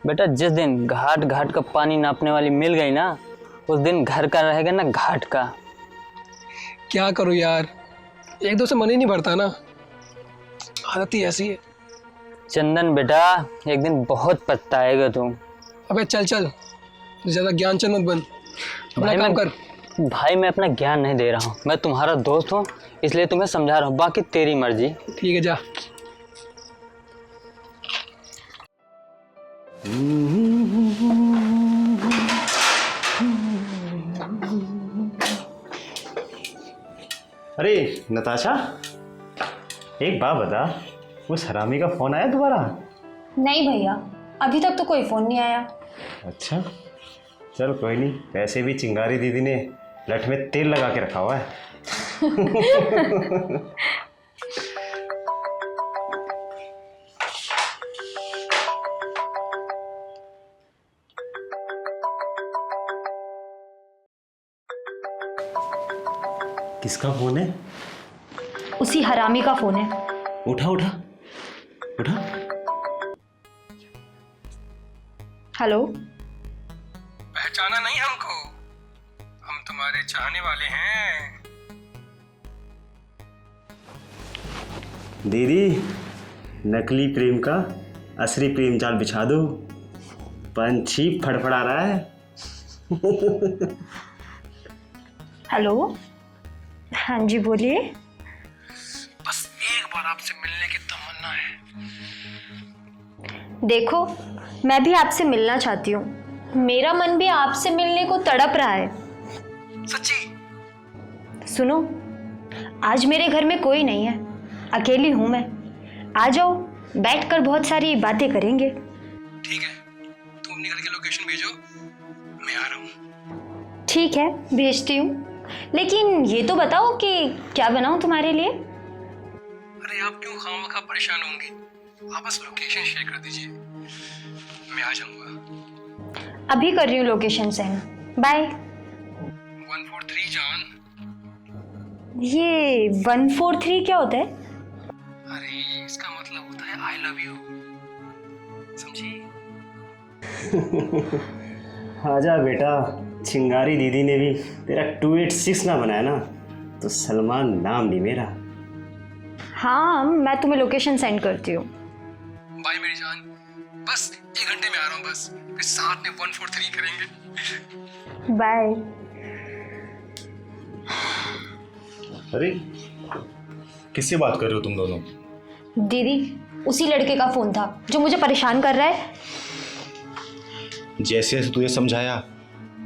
बेटा जिस दिन घाट घाट का पानी नापने वाली मिल गई ना, उस दिन घर का रहेगा ना घाट का। क्या करूं यार, एक दो से मन ही नहीं भरता ना, आदत ही ऐसी है। चंदन बेटा, एक दिन बहुत पछताएगा तू। अबे चल चल, ज्यादा ज्ञान चंद मत बन, अपना काम कर। भाई मैं अपना ज्ञान नहीं दे रहा हूँ, मैं तुम्हारा दोस्त हूँ, इसलिए तुम्हें समझा रहा हूँ, बाकी तेरी मर्जी। ठीक है जा। अरे नताशा, एक बात बता, उस हरामी का फोन आया दोबारा? नहीं भैया, अभी तक तो कोई फोन नहीं आया। अच्छा चल कोई नहीं, वैसे भी चिंगारी दीदी ने लठ में तेल लगा के रखा हुआ है। किसका फोन है? उसी हरामी का फोन है। उठा उठा उठा। हेलो। पहचाना नहीं हमको? हम तुम्हारे चाहने वाले हैं। दीदी, नकली प्रेम का असली प्रेम जाल बिछा दो, पंछी फड़फड़ा रहा है। हेलो, हाँ जी बोलिए। बस एक बार आपसे मिलने की तमन्ना है। देखो, मैं भी आपसे मिलना चाहती हूँ, मेरा मन भी आपसे मिलने को तड़प रहा है। सच्ची? सुनो, आज मेरे घर में कोई नहीं है, अकेली हूँ मैं। आ जाओ, बैठकर बहुत सारी बातें करेंगे। ठीक है, तुम अपने घर की लोकेशन भेजो, मैं आ रहा हूँ। ठीक है, भेजती हूँ, लेकिन ये तो बताओ कि क्या बनाऊँ तुम्हारे लिए? अरे आप क्यों खामखा परेशान होंगी, आप बस लोकेशन शेयर कर दीजिए, मैं आ जाऊंगा। अभी कर रही हूँ लोकेशन सेंड। बाय। 143 जान। ये 143 क्या होता है? अरे इसका मतलब होता है आई लव यू, समझी? आजा बेटा, चिंगारी दीदी ने भी तेरा 286 ना बनाया ना, तो सलमान नाम नहीं मेरा। हाँ, मैं तुम्हें लोकेशन सेंड करती हूँ। बाय मेरी जान, बस 1 घंटे में आ रहा हूँ, बस फिर साथ में 143 करेंगे। बाय। अरे किससे बात कर रहे हो तुम दोनों? दीदी, उसी लड़के का फोन था जो मुझे परेशान कर रहा है। जैसे जैसे तुझे समझाया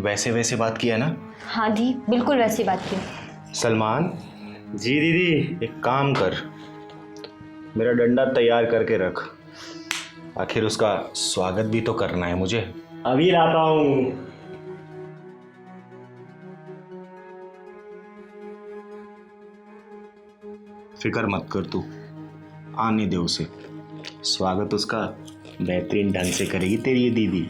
वैसे वैसे बात किया ना? हाँ दी, बिल्कुल वैसी बात की। सलमान। जी दीदी। एक काम कर, मेरा डंडा तैयार करके रख, आखिर उसका स्वागत भी तो करना है मुझे। अभी लाता हूँ। फिक्र मत कर तू, आने दे उसे, स्वागत उसका बेहतरीन ढंग से करेगी तेरी ये दीदी।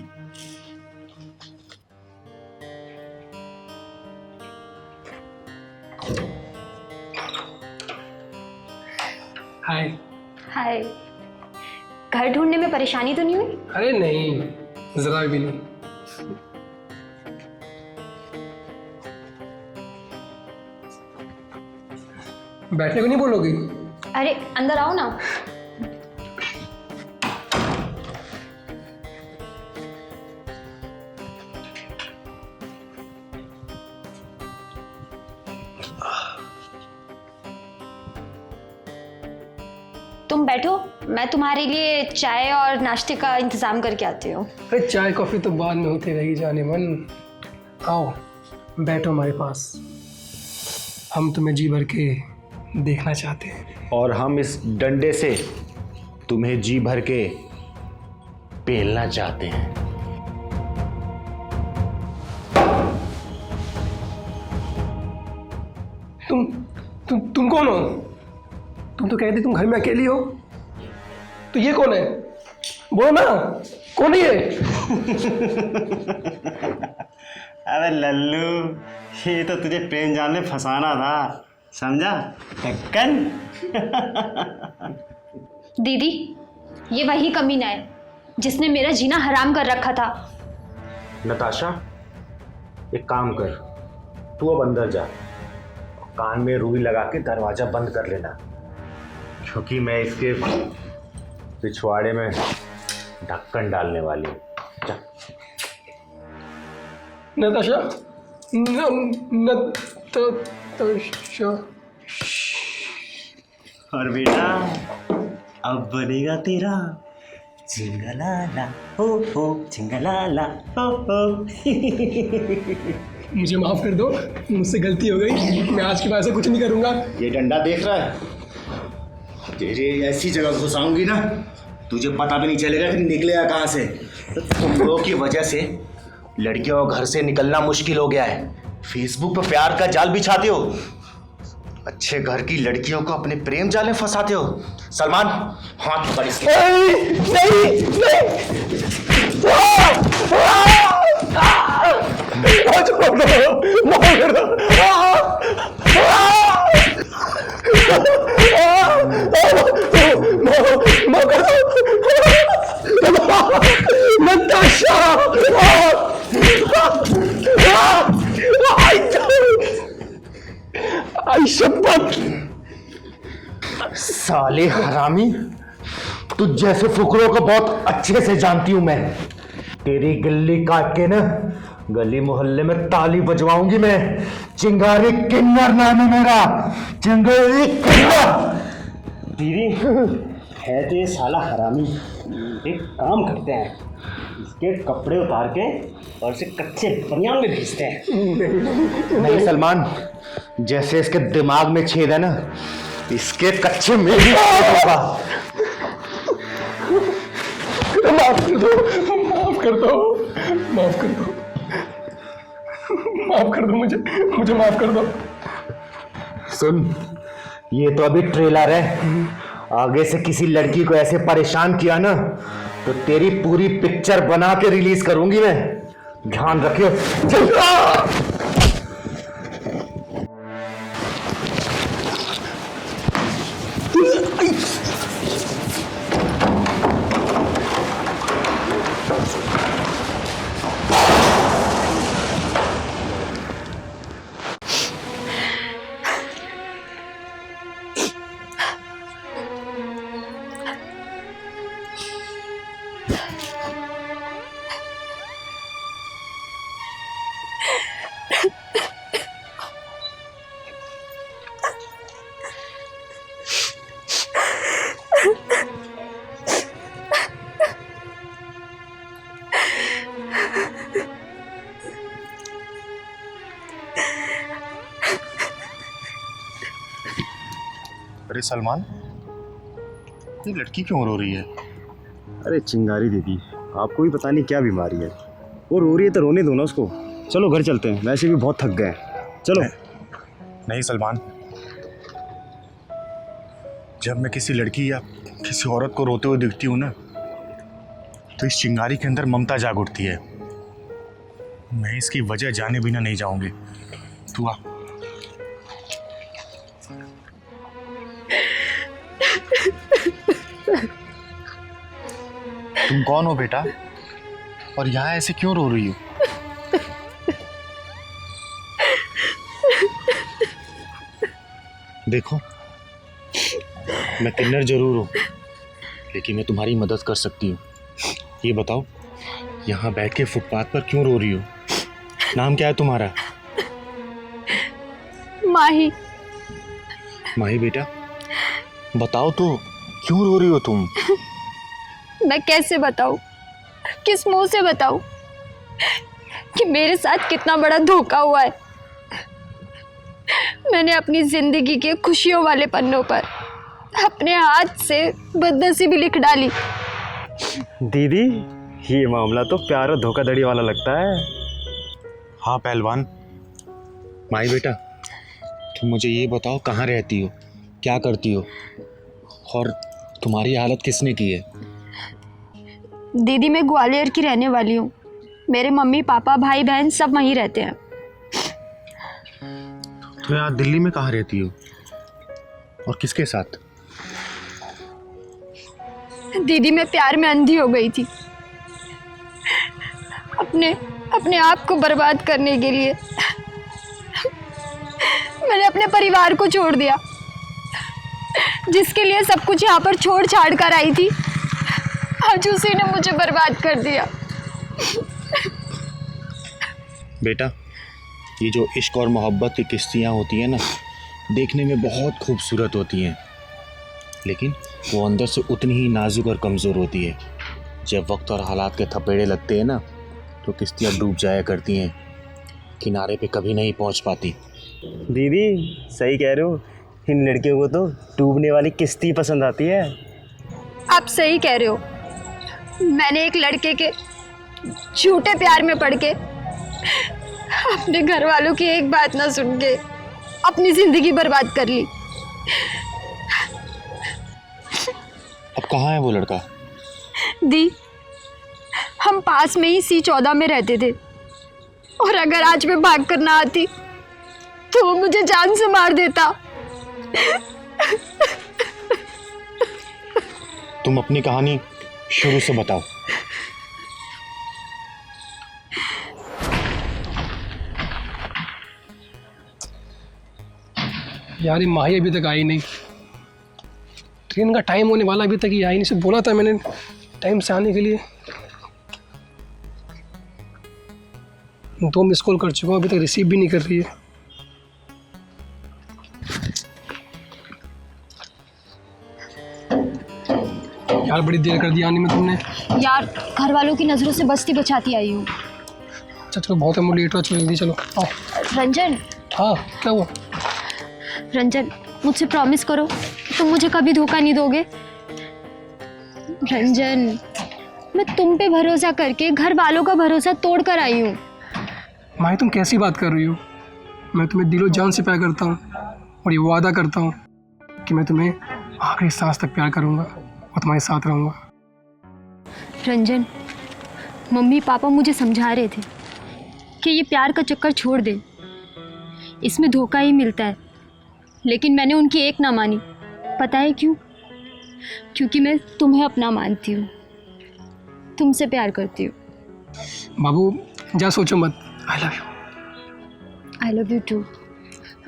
हाय। हाय। घर ढूंढने में परेशानी तो नहीं हुई? अरे नहीं, जरा भी नहीं। बैठने को नहीं बोलोगी? अरे अंदर आओ ना। तुम बैठो, मैं तुम्हारे लिए चाय और नाश्ते का इंतजाम करके आती हूँ। अरे चाय कॉफी तो बाद में होती रहेगी जाने मन, आओ बैठो हमारे पास, हम तुम्हें जी भर के देखना चाहते हैं। और हम इस डंडे से तुम्हें जी भर के पेलना चाहते हैं। तुम कौन हो? तुम तो कहती तुम घर में अकेली हो, तो ये कौन है? बोलो ना, कौन है ये? अबे लल्लू, ये तो तुझे प्रेम जाल में फंसाना था, समझा? ढक्कन। दीदी, ये वही कमीना है जिसने मेरा जीना हराम कर रखा था। नताशा, एक काम कर, तू अब अंदर जा, कान में रुई लगा के दरवाजा बंद कर लेना, क्योंकि मैं इसके पिछवाड़े में ढक्कन डालने वाली हूँ। जा। नताशा, नताशा। और बेटा, अब बनेगा तेरा चिंगलाला हो चिंगलाला हो। मुझे माफ कर दो, मुझसे गलती हो गई। मैं आज के बाद से कुछ नहीं करूंगा। ये डंडा देख रहा है? तेरे ऐसी जगह घुसाऊंगी ना, तुझे पता भी नहीं चलेगा कि निकलेगा कहाँ से। तो तुम लोगों की वजह से लड़कियों को घर से निकलना मुश्किल हो गया है। फेसबुक पर प्यार का जाल बिछाते हो, अच्छे घर की लड़कियों को अपने प्रेम जाल में फंसाते हो। सलमान, हाथ पकड़ इसके। साले हरामी, तुझ जैसे फुकरों को बहुत अच्छे से जानती हूं मैं। तेरी गिल्ली काट के ना गली मोहल्ले में ताली बजवाऊंगी मैं। चिंगारी किन्नर नाम है मेरा, चिंगारी किन्नर। दीदी, है तो ये साला हरामी। एक काम करते हैं, इसके कपड़े उतार के और इसे कच्चे बनियान में भेजते हैं। नहीं सलमान, जैसे इसके दिमाग में छेद है ना, इसके कच्चे में भी होगा। माफ कर दो, माफ कर दो, माफ कर दो, माफ कर दो, मुझे माफ कर दो। सुन, ये तो अभी ट्रेलर है। आगे से किसी लड़की को ऐसे परेशान किया ना, तो तेरी पूरी पिक्चर बना के रिलीज करूंगी मैं। ध्यान रखियो। अरे सलमान, ये लड़की क्यों रो रही है? अरे चिंगारी दीदी, आपको भी पता नहीं क्या बीमारी है। वो रो रही है तो रोने दो ना उसको। चलो घर चलते हैं, वैसे भी बहुत थक गए। चलो। नहीं सलमान, जब मैं किसी लड़की या किसी औरत को रोते हुए दिखती हूँ ना, तो इस चिंगारी के अंदर ममता जाग उठती है। मैं इसकी वजह जाने बिना नहीं जाऊंगी। तू आ। तुम कौन हो बेटा, और यहाँ ऐसे क्यों रो रही हो? देखो, मैं किन्नर जरूर हूँ, लेकिन मैं तुम्हारी मदद कर सकती हूँ। ये बताओ, यहाँ बैठ के फुटपाथ पर क्यों रो रही हो? नाम क्या है तुम्हारा? माही। माही बेटा, बताओ तो, क्यों रो रही हो तुम? मैं कैसे बताऊं, किस मुंह से बताऊं कि मेरे साथ कितना बड़ा धोखा हुआ है। मैंने अपनी जिंदगी के खुशियों वाले पन्नों पर अपने हाथ से बदनसीबी लिख डाली। दीदी, ये मामला तो प्यार और धोखाधड़ी वाला लगता है। हाँ पहलवान। माई बेटा, तुम मुझे ये बताओ, कहाँ रहती हो, क्या करती हो, और तुम्हारी हालत किसने की है? दीदी, मैं ग्वालियर की रहने वाली हूँ। मेरे मम्मी पापा भाई बहन सब वहीं रहते हैं। तो यहाँ दिल्ली में कहाँ रहती हो और किसके साथ? दीदी मैं प्यार में अंधी हो गई थी। अपने आप को बर्बाद करने के लिए मैंने अपने परिवार को छोड़ दिया, जिसके लिए सब कुछ यहाँ पर छोड़ छाड़ कर आई थी। आज उसी ने मुझे बर्बाद कर दिया। बेटा, ये जो इश्क और मोहब्बत की किस्तियाँ होती हैं ना, देखने में बहुत खूबसूरत होती हैं, लेकिन वो अंदर से उतनी ही नाजुक और कमज़ोर होती है। जब वक्त और हालात के थपेड़े लगते हैं ना, तो किस्तियाँ डूब जाया करती हैं, किनारे पे कभी नहीं पहुंच पाती। दीदी सही कह रहे हो, इन लड़कियों को तो डूबने वाली किस्ती पसंद आती है। आप सही कह रहे हो। मैंने एक लड़के के झूठे प्यार में पड़ के अपने घर वालों की एक बात ना सुन के अपनी जिंदगी बर्बाद कर ली। अब कहाँ है वो लड़का? दी, हम पास में ही C14 में रहते थे, और अगर आज मैं भाग कर ना आती तो वो मुझे जान से मार देता। तुम अपनी कहानी शुरू से बताओ। यार ये माही अभी तक आई नहीं, ट्रेन का टाइम होने वाला, अभी तक ये आई नहीं। से बोला था मैंने टाइम से आने के लिए। 2 मिस कॉल कर चुका हूँ, अभी तक रिसीव भी नहीं कर रही है। यार बड़ी देर कर दी आने में तुमने। यार घर वालों की नज़रों से बचती बचाती आई हूँ। अच्छा चलो, बहुत है, लेट हो, चलो जल्दी चलो। आओ। रंजन। हाँ क्या हुआ? रंजन मुझसे प्रॉमिस करो तुम मुझे कभी धोखा नहीं दोगे। रंजन, मैं तुम पे भरोसा करके घर वालों का भरोसा तोड़ कर आई हूँ। माही तुम कैसी बात कर रही हो? मैं तुम्हें दिलो जान से प्यार करता हूँ, और ये वादा करता हूँ कि मैं तुम्हें आखिरी सांस तक प्यार करूँगा और तुम्हारे साथ रहूँगा। रंजन, मम्मी पापा मुझे समझा रहे थे कि ये प्यार का चक्कर छोड़ दे, इसमें धोखा ही मिलता है, लेकिन मैंने उनकी एक ना मानी। पता है क्यों? क्योंकि मैं तुम्हें अपना मानती हूँ, तुमसे प्यार करती हूँ। बाबू जा सोचो मत। I love you. I love you too.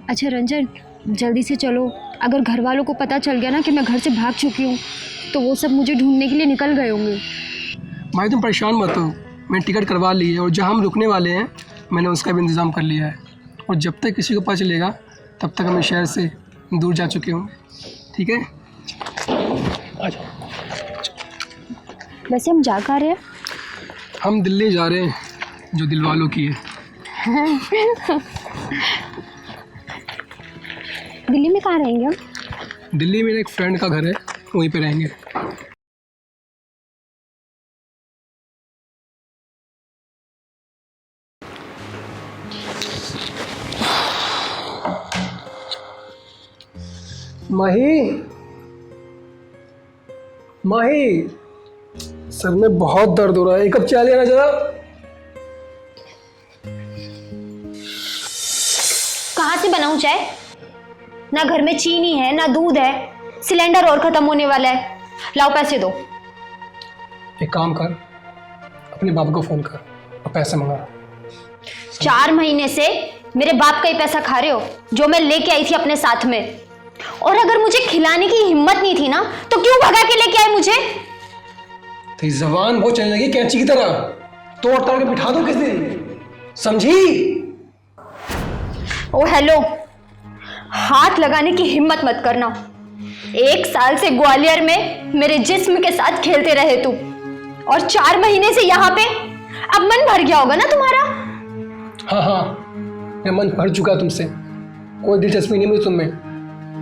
अच्छा रंजन, जल्दी से चलो, अगर घर वालों को पता चल गया ना कि मैं घर से भाग चुकी हूँ तो वो सब मुझे ढूंढने के लिए निकल गए होंगे। भाई तुम परेशान मत हो, मैंने टिकट करवा ली है, और जहाँ हम रुकने वाले हैं मैंने उसका भी इंतज़ाम कर लिया है, और जब तक किसी को पता चलेगा तब तक हम शहर से दूर जा चुके होंगे। ठीक है, आ जाओ। वैसे हम जा कहाँ रहे हैं? हम दिल्ली जा रहे हैं, जो दिल वालों की है। दिल्ली में कहाँ रहेंगे हम? दिल्ली में एक फ्रेंड का घर है, वहीं पे रहेंगे। माही, माही, सर में बहुत दर्द हो रहा है, एक कप चाय लेना जरा। कहाँ से बनाऊं चाय? ना घर में चीनी है ना दूध है, सिलेंडर और खत्म होने वाला है। लाओ पैसे दो। एक काम कर, अपने बाप को फोन कर और पैसे मंगा। 4 महीने से मेरे बाप का ही पैसा खा रहे हो, जो मैं लेके आई थी अपने साथ में। और अगर मुझे खिलाने की हिम्मत नहीं थी ना, तो क्यों भगा के लेके आए मुझे? तेरी जबान बहुत चलने लगी कैंची की तरह, तोड़ ताड़ के बिठा दो किस दिन, समझी? ओ हेलो, हाथ लगाने की हिम्मत मत करना। 1 साल से ग्वालियर में मेरे जिस्म के साथ खेलते रहे तुम, और 4 महीने से यहाँ पे। अब मन भर गया होगा ना तुम्हारा? हाँ हाँ, मेरा मन भर चुका तुमसे, कोई दिलचस्पी नहीं मुझे तुममें,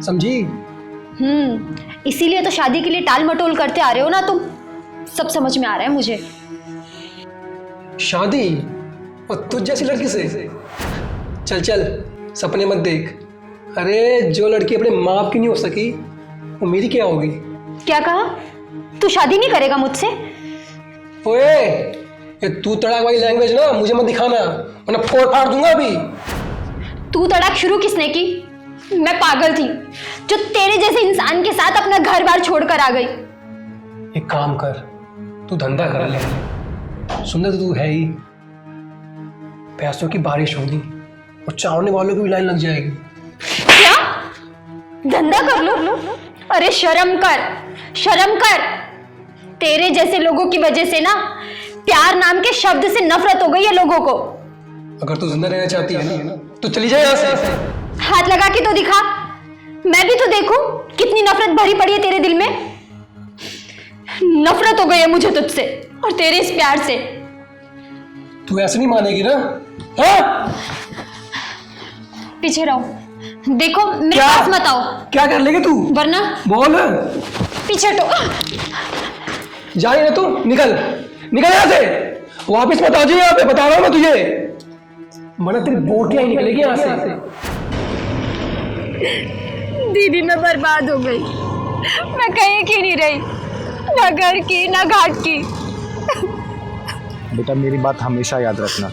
समझी? इसीलिए तो शादी के लिए टाल मटोल करते आ रहे हो ना तुम। सब समझ में आ रहा है मुझे। शादी? और तुझ जैसी लड़की से? चल चल, सपने मत देख। अरे जो लड़की अपने माँ बाप की नहीं हो सकी, वो मेरी क्या होगी? क्या कहा? तू शादी नहीं करेगा मुझसे? ओए, ये तू तड़ाक वाली लैंग्वेज ना मुझे मत दिखाना, वरना फोड़ फाड़ दूंगा अभी। तू तड़ाक शुरू किसने की? मैं पागल थी जो तेरे जैसे इंसान के साथ अपना घर बार छोड़कर आ गई। एक काम कर, तू धंधा कर ले, सुंदर तो तू है ही, पैसों की बारिश होगी और चाहने वालों की भी लाइन लग जाएगी। क्या धंधा कर लो? अरे शर्म कर, शर्म कर। तेरे जैसे लोगों की वजह से ना प्यार नाम के शब्द से नफरत हो गई है लोगों को। अगर तू जिंदा रहना चाहती है ना तो चली जाए यहाँ से। हाथ लगा के तो दिखा, मैं भी तो देखूं कितनी नफरत भरी पड़ी है तेरे दिल में। नफरत हो गई है मुझे तुझसे और तेरे इस प्यार से। तू ऐसे नहीं मानेगी ना? हाँ? पीछे रहो, देखो मेरे पास मत आओ। क्या कर लेगी तू? वरना बोल। पीछे हटो। जा रही ना तू? निकल निकल यहाँ से, वापिस मत आ जाइए यहाँ पे, बता रहा हूँ मैं तुझे, वरना तेरी बोटियां ही निकलेगी यहाँ से। दीदी मैं बर्बाद हो गई, मैं कहीं की नहीं रही, ना घर की ना घाट की। बेटा मेरी बात हमेशा याद रखना,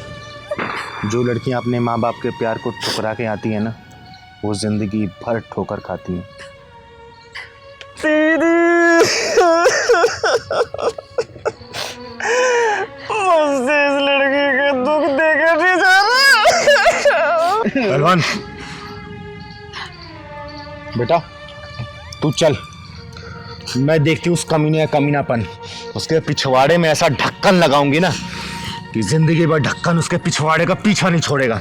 जो लड़कियां अपने माँ बाप के प्यार को ठुकरा के आती है ना, वो जिंदगी भर ठोकर खाती हैं। मुझसे इस लड़की का दुख देखा नहीं जा रहा। पहलवान बेटा तू चल, मैं देखती हूँ उस कमीने या कमीनापन, उसके पिछवाड़े में ऐसा ढक्कन लगाऊंगी ना कि जिंदगी भर ढक्कन उसके पिछवाड़े का पीछा नहीं छोड़ेगा।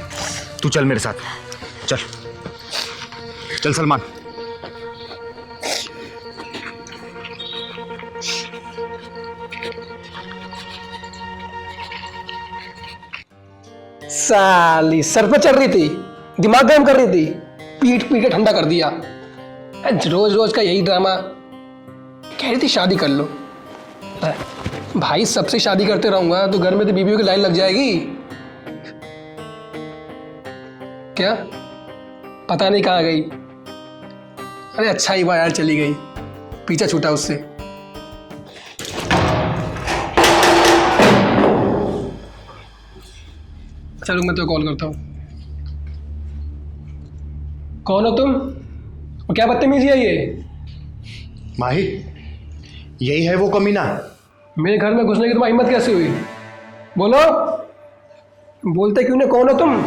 तू चल मेरे साथ, चल चल सलमान। साली सर पे चढ़ रही थी, दिमाग गर्म कर रही थी, पीट पीट के ठंडा कर दिया। रोज रोज का यही ड्रामा। कह रही थी शादी कर लो, भाई सबसे शादी करते रहूंगा तो घर में तो बीवियों की लाइन लग जाएगी। क्या पता नहीं कहाँ गई। अरे अच्छा ही हुआ यार चली गई, पीछा छूटा उससे। चलो मैं तो कॉल करता हूँ। कौन हो तुम और क्या बदतमीजी है ये? माही यही है वो कमीना। मेरे घर में घुसने की तुम्हारी हिम्मत कैसे हुई? बोलो, बोलते क्यों नहीं? कौन हो तुम?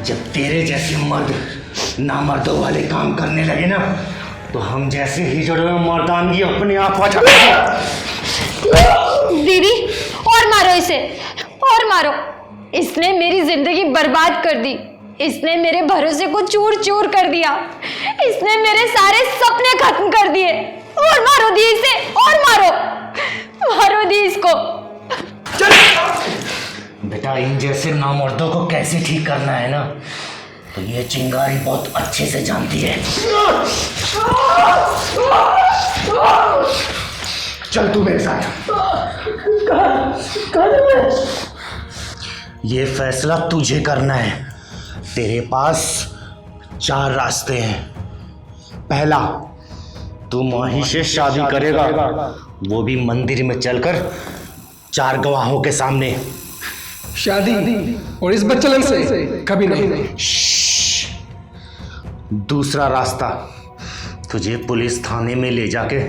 जब तेरे जैसे मर्द नामर्दों वाले काम करने लगे ना, तो हम जैसे हिजड़ों में मर्दानगी अपने आप आ जाती है। दीदी और मारो इसे, और मारो। इसने मेरी जिंदगी बर्बाद कर दी, इसने मेरे भरोसे को चूर चूर कर दिया, इसने मेरे सारे सपने खत्म कर दिए। और मारो दी इसे, और मारो, मारो दी इसको। बेटा इन जैसे नामर्दों को कैसे ठीक करना है ना, तो ये चिंगारी बहुत अच्छे से जानती है। चल तू मेरे साथ। ये फैसला तुझे करना है। तेरे पास 4 रास्ते हैं। पहला, तू माही से शादी करेगा, वो भी मंदिर में चलकर 4 गवाहों के सामने। शादी और इस बच्चलन से कभी नहीं। दूसरा रास्ता, तुझे पुलिस थाने में ले जाके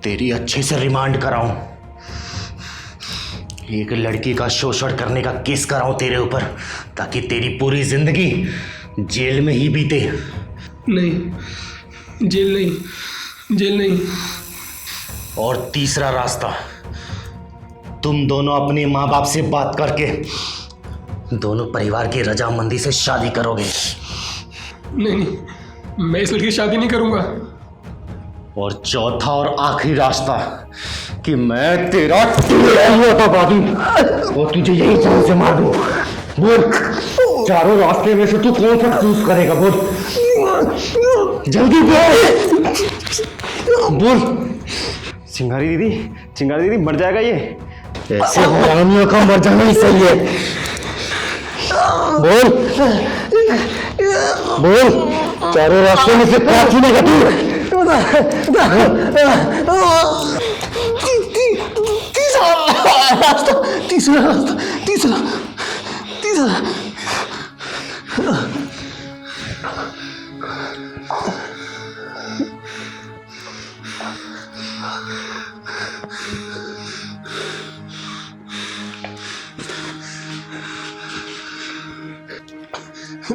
तेरी अच्छे से रिमांड कराऊं, एक लड़की का शोषण करने का केस कराऊं तेरे ऊपर, ताकि तेरी पूरी जिंदगी जेल में ही बीते। नहीं, जेल नहीं, जेल नहीं। और तीसरा रास्ता, तुम दोनों अपने माँ बाप से बात करके दोनों परिवार की रजामंदी से शादी करोगे। नहीं, मैं इस लड़की से शादी नहीं करूंगा। और चौथा और आखिरी रास्ता, कि मैं तेरा टुकड़ा दूं और तुझे यही जान से मार दूं। बोल, चारों रास्ते में से तू कौन सा चूज करेगा? बोल जल्दी बोल। चिंगारी दीदी मर जाएगा ये। ऐसे हरामियों का मर जाना ही सही है। बोल बोल। चारों रास्तों में से क्या चुनेगा तू? तीसरा रास्ता, तीसरा।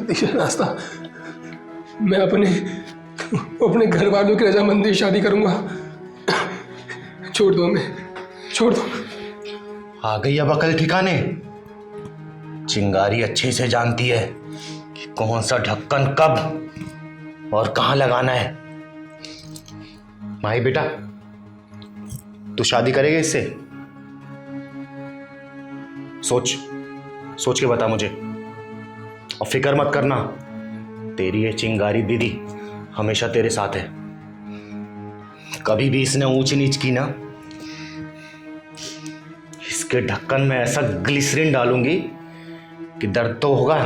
तीसरा रास्ता, मैं अपने घर वालों की रजामंदी से शादी करूंगा। छोड़ दो हमें, छोड़ दो। आ गई अब अकल ठिकाने। चिंगारी अच्छे से जानती है कि कौन सा ढक्कन कब और कहां लगाना है। माही बेटा, तू शादी करेगा इससे? सोच के बता मुझे, और फिक्र मत करना, तेरी ये चिंगारी दीदी हमेशा तेरे साथ है। कभी भी इसने ऊंच नीच की ना, इसके ढक्कन में ऐसा ग्लिसरीन डालूंगी कि दर्द तो होगा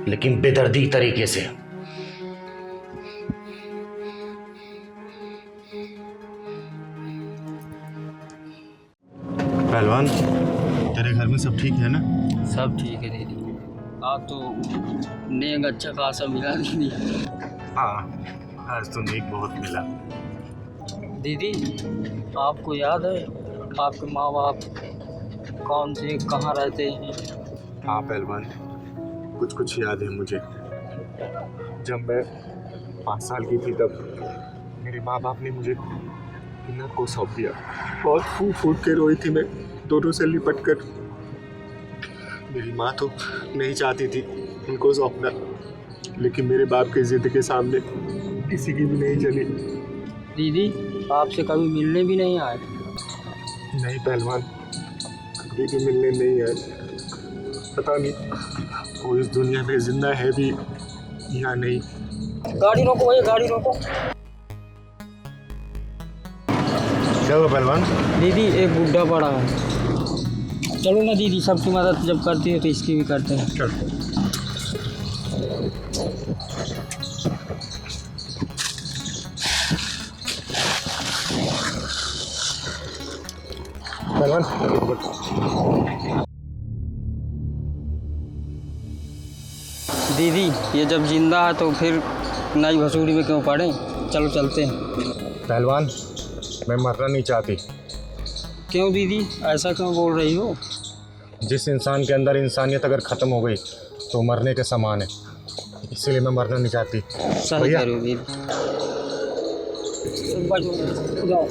लेकिन बेदर्दी तरीके से। पहलवान, तेरे घर में सब ठीक है ना? सब ठीक है दीदी। आप तो नेक अच्छा खासा मिला दीदी। हाँ, आज तो नेक बहुत मिला। दीदी, आपको याद है आपके माँ बाप कौन से कहाँ रहते हैं? हाँ पहलवान, कुछ याद है मुझे। जब मैं 5 साल की थी तब मेरे माँ बाप ने मुझे किन्नर को सौंप दिया। बहुत फूट के रोई थी मैं, दोनों से लिपट कर। मेरी माँ तो नहीं चाहती थी उनको सौंपना, लेकिन मेरे बाप की जिद के सामने किसी की भी नहीं चली। दीदी, आपसे कभी मिलने भी नहीं आए? नहीं पहलवान, कभी भी मिलने नहीं आए। पता नहीं वो इस दुनिया में जिंदा है भी या नहीं। गाड़ी रोको भैया, गाड़ी रोको। क्या हुआ पहलवान? दीदी, एक बुढ़ा पड़ा है। चलो ना दीदी, सबकी मदद जब करती है तो इसकी भी करते हैं। चल। पहलवान, दीदी, ये जब जिंदा है तो फिर नई भसूड़ी में क्यों पड़े? चलो चलते हैं। पहलवान, मैं मरना नहीं चाहती। क्यों दीदी, ऐसा क्यों बोल रही हो? जिस इंसान के अंदर इंसानियत अगर ख़त्म हो गई तो मरने के समान है, इसलिए मैं मरना नहीं चाहती। सही कह रही हो दीदी। जाओ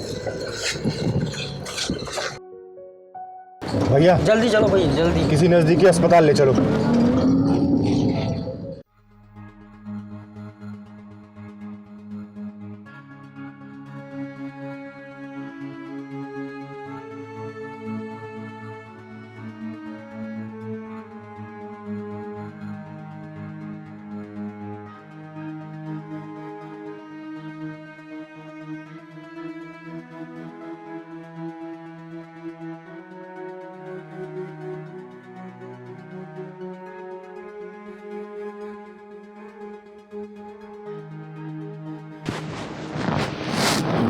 भैया, जल्दी चलो भैया, जल्दी। किसी नज़दीकी अस्पताल ले चलो।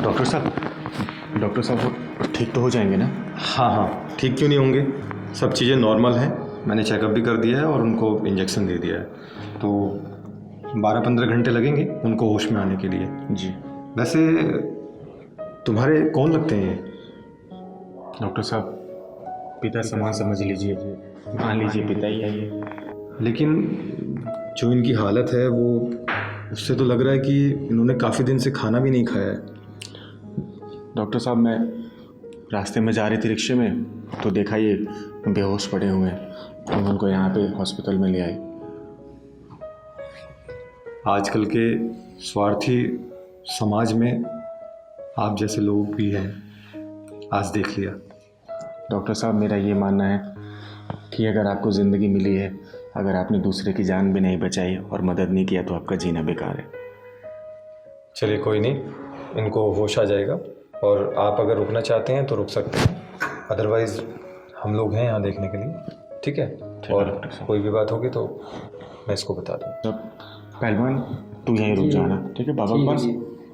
डॉक्टर साहब वो ठीक तो हो जाएंगे ना? हाँ, ठीक क्यों नहीं होंगे? सब चीज़ें नॉर्मल हैं। मैंने चेकअप भी कर दिया है और उनको इंजेक्शन दे दिया है, तो 12-15 घंटे लगेंगे उनको होश में आने के लिए। जी। वैसे तुम्हारे कौन लगते हैं ये? डॉक्टर साहब, पिता समान समझ लीजिए, मान लीजिए पिता ही है ये। लेकिन जो इनकी हालत है वो, उससे तो लग रहा है कि इन्होंने काफ़ी दिन से खाना भी नहीं खाया है। डॉक्टर साहब, मैं रास्ते में जा रही थी रिक्शे में, तो देखा ये बेहोश पड़े हुए हैं, तो उनको यहाँ पे हॉस्पिटल में ले आए। आजकल के स्वार्थी समाज में आप जैसे लोग भी हैं, आज देख लिया। डॉक्टर साहब, मेरा ये मानना है कि अगर आपको ज़िंदगी मिली है, अगर आपने दूसरे की जान भी नहीं बचाई और मदद नहीं किया, तो आपका जीना बेकार है। चलिए कोई नहीं, इनको होश आ जाएगा, और आप अगर रुकना चाहते हैं तो रुक सकते हैं, अदरवाइज़ हम लोग हैं यहाँ देखने के लिए। ठीक है? और कोई भी बात होगी तो मैं इसको बता दूँ। पहलवान, तू यहीं रुक जाना, ठीक है बाबा के पास,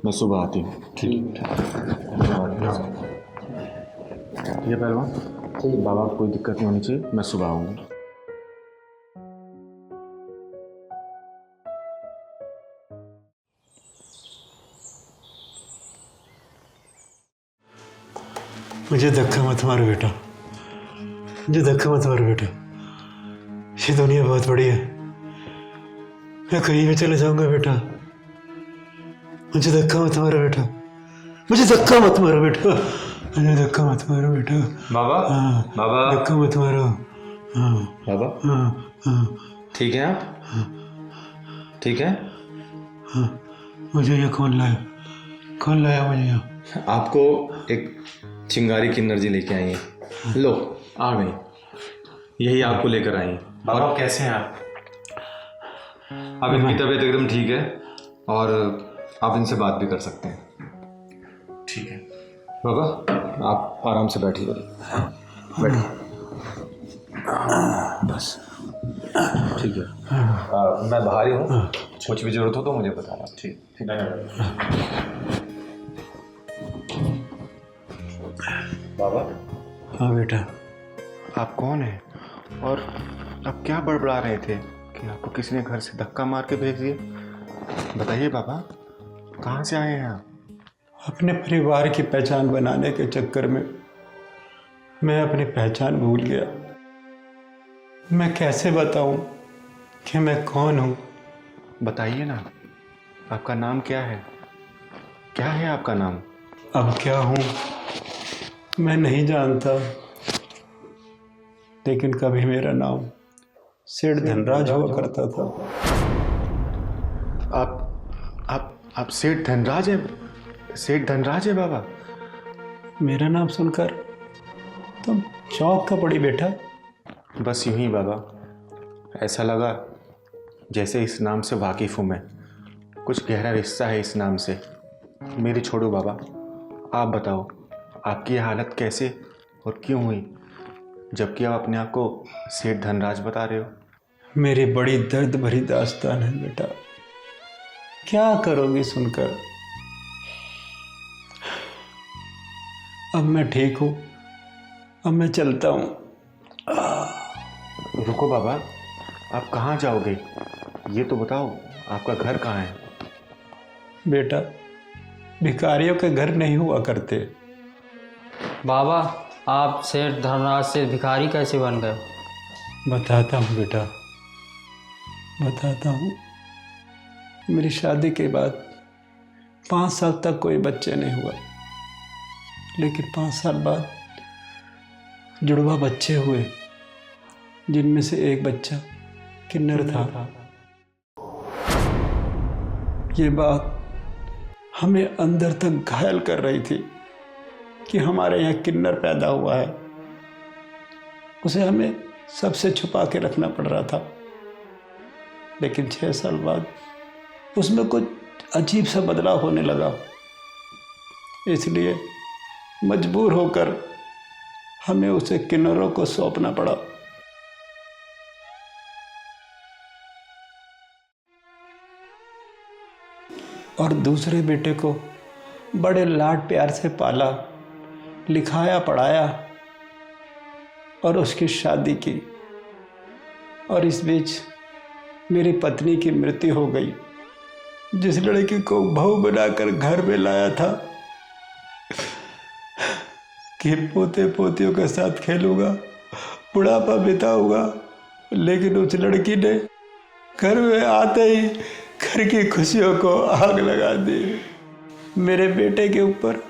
मैं सुबह आती हूँ। ठीक है पहलवान, बाबा को कोई दिक्कत नहीं होनी चाहिए, मैं सुबह आऊँगा। मुझे धक्का मत मारो बेटा, मुझे धक्का मत मारो बेटा, ये दुनिया बहुत बड़ी है, मैं कहीं भी चले जाऊंगा बेटा, मुझे धक्का मत मारो बेटा, मुझे धक्का मत मारो बेटा, मुझे धक्का मत मारो बेटा। बाबा, बाबा धक्का मत मारो। बाबा ठीक है आप? ठीक है? मुझे ये कौन लाया, कौन लाया मुझे यहाँ? आपको एक चिंगारी की एनर्जी लेके आई है, लो आ गई, यही आपको लेकर आई है। बाबा आप कैसे हैं आप? अब इनकी तबीयत एकदम ठीक है और आप इनसे बात भी कर सकते हैं। ठीक है बाबा, आप आराम से बैठिए, बैठिए बस, ठीक है। मैं बाहर ही हूँ, कुछ भी जरूरत हो तो मुझे बताना। ठीक ठीक है बाबा। हाँ बेटा। आप कौन हैं और आप क्या बड़बड़ा रहे थे कि आपको किसी ने घर से धक्का मार के भेज दिया? बताइए बाबा, कहाँ से आए हैं आप? अपने परिवार की पहचान बनाने के चक्कर में मैं अपनी पहचान भूल गया। मैं कैसे बताऊं कि मैं कौन हूं? बताइए ना, आपका नाम क्या है? क्या है आपका नाम? अब क्या हूं मैं नहीं जानता, लेकिन कभी मेरा नाम सेठ धनराज हुआ करता था। आप सेठ धनराज हैं? सेठ धनराज है बाबा? मेरा नाम सुनकर तुम चौंक का पड़ी बेटा। बस यूं ही बाबा, ऐसा लगा जैसे इस नाम से वाकिफ़ हूँ मैं, कुछ गहरा रिश्ता है इस नाम से। मेरी छोड़ो बाबा, आप बताओ आपकी ये हालत कैसे और क्यों हुई, जबकि आप अपने आप को सेठ धनराज बता रहे हो? मेरी बड़ी दर्द भरी दास्तान है बेटा, क्या करोगी सुनकर। अब मैं ठीक हूँ, अब मैं चलता हूँ। रुको बाबा, आप कहाँ जाओगे ये तो बताओ, आपका घर कहाँ है? बेटा, भिखारियों के घर नहीं हुआ करते। बाबा, आप सेठ धनराज से भिखारी कैसे बन गए? बताता हूँ बेटा, बताता हूँ। मेरी शादी के बाद 5 साल तक कोई बच्चे नहीं हुआ, लेकिन 5 साल बाद जुड़वा बच्चे हुए, जिनमें से एक बच्चा किन्नर था। ये बात हमें अंदर तक घायल कर रही थी कि हमारे यहाँ किन्नर पैदा हुआ है। उसे हमें सबसे छुपा के रखना पड़ रहा था, लेकिन 6 साल बाद उसमें कुछ अजीब सा बदलाव होने लगा, इसलिए मजबूर होकर हमें उसे किन्नरों को सौंपना पड़ा। और दूसरे बेटे को बड़े लाड प्यार से पाला, लिखाया, पढ़ाया और उसकी शादी की। और इस बीच मेरी पत्नी की मृत्यु हो गई। जिस लड़की को बहू बनाकर घर में लाया था कि पोते पोतियों के साथ खेलूंगा, बुढ़ापा बिताऊंगा, लेकिन उस लड़की ने घर में आते ही घर की खुशियों को आग लगा दी। मेरे बेटे के ऊपर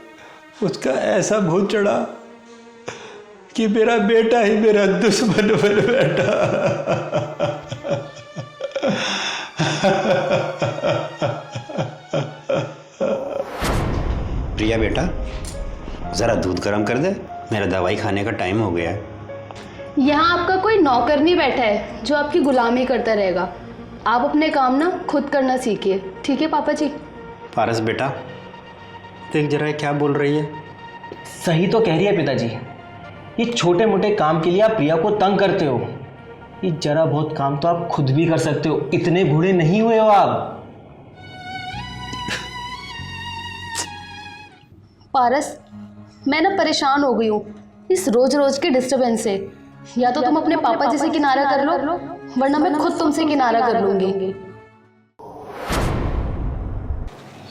उसका ऐसा भूत चढ़ा कि मेरा बेटा ही मेरा दुश्मन बन बैठा। प्रिया बेटा, ज़रा दूध गर्म कर दे, मेरा दवाई खाने का टाइम हो गया है। यहाँ आपका कोई नौकर नहीं बैठा है जो आपकी गुलामी करता रहेगा। आप अपने काम ना खुद करना सीखिए, ठीक है पापा जी? पारस बेटा, देख जरा क्या बोल रही है। सही तो कह रही है पिताजी, ये छोटे मोटे काम के लिए आप प्रिया को तंग करते हो। ये जरा बहुत काम तो आप खुद भी कर सकते हो, इतने बूढ़े नहीं हुए हो आप। पारस, मैं ना परेशान हो गई हूँ इस रोज रोज के डिस्टरबेंस से। या तो तुम अपने पापा जी से किनारा कर लो, वरना मैं खुद तुमसे किनारा कर लूंगी।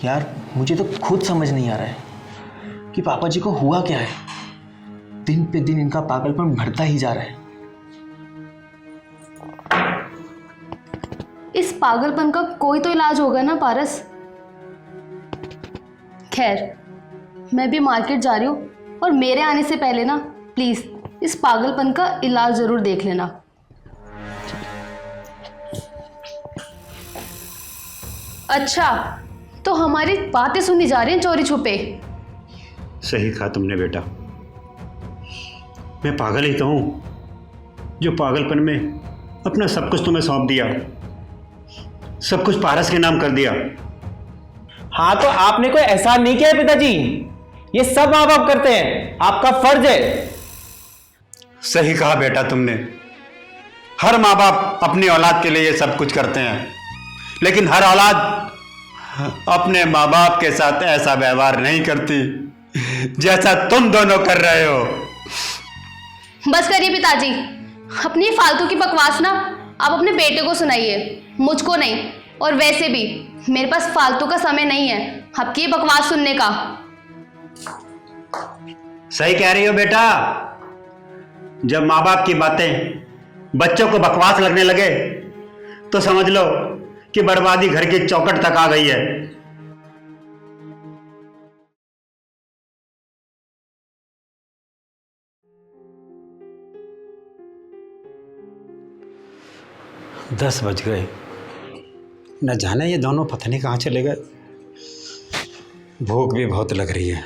यार मुझे तो खुद समझ नहीं आ रहा है कि पापा जी को हुआ क्या है। दिन पे दिन इनका पागलपन बढ़ता ही जा रहा है। इस पागलपन का कोई तो इलाज होगा ना पारस। खैर, मैं भी मार्केट जा रही हूँ और मेरे आने से पहले ना प्लीज इस पागलपन का इलाज जरूर देख लेना। अच्छा, तो हमारी बातें सुनी जा रही हैं चोरी छुपे। सही कहा तुमने बेटा, मैं पागल ही तो हूँ जो पागलपन में अपना सब कुछ तुम्हें सौंप दिया, सब कुछ पारस के नाम कर दिया। हाँ, तो आपने कोई एहसान नहीं किया है पिताजी, ये सब माँ बाप करते हैं, आपका फर्ज है। सही कहा बेटा तुमने, हर माँ बाप अपनी औलाद के लिए ये सब कुछ करते हैं, लेकिन हर औलाद अपने माँ बाप के साथ ऐसा व्यवहार नहीं करती जैसा तुम दोनों कर रहे हो। बस करिए पिताजी, अपनी फालतू की बकवास ना आप अपने बेटे को सुनाइए, मुझको नहीं। और वैसे भी मेरे पास फालतू का समय नहीं है आपकी ये बकवास सुनने का। सही कह रही हो बेटा, जब माँ बाप की बातें बच्चों को बकवास लगने लगे तो समझ लो कि बर्बादी घर की चौखट तक आ गई है। दस बज गए, न जाने ये दोनों पता नहीं कहाँ चले गए। भूख भी बहुत लग रही है।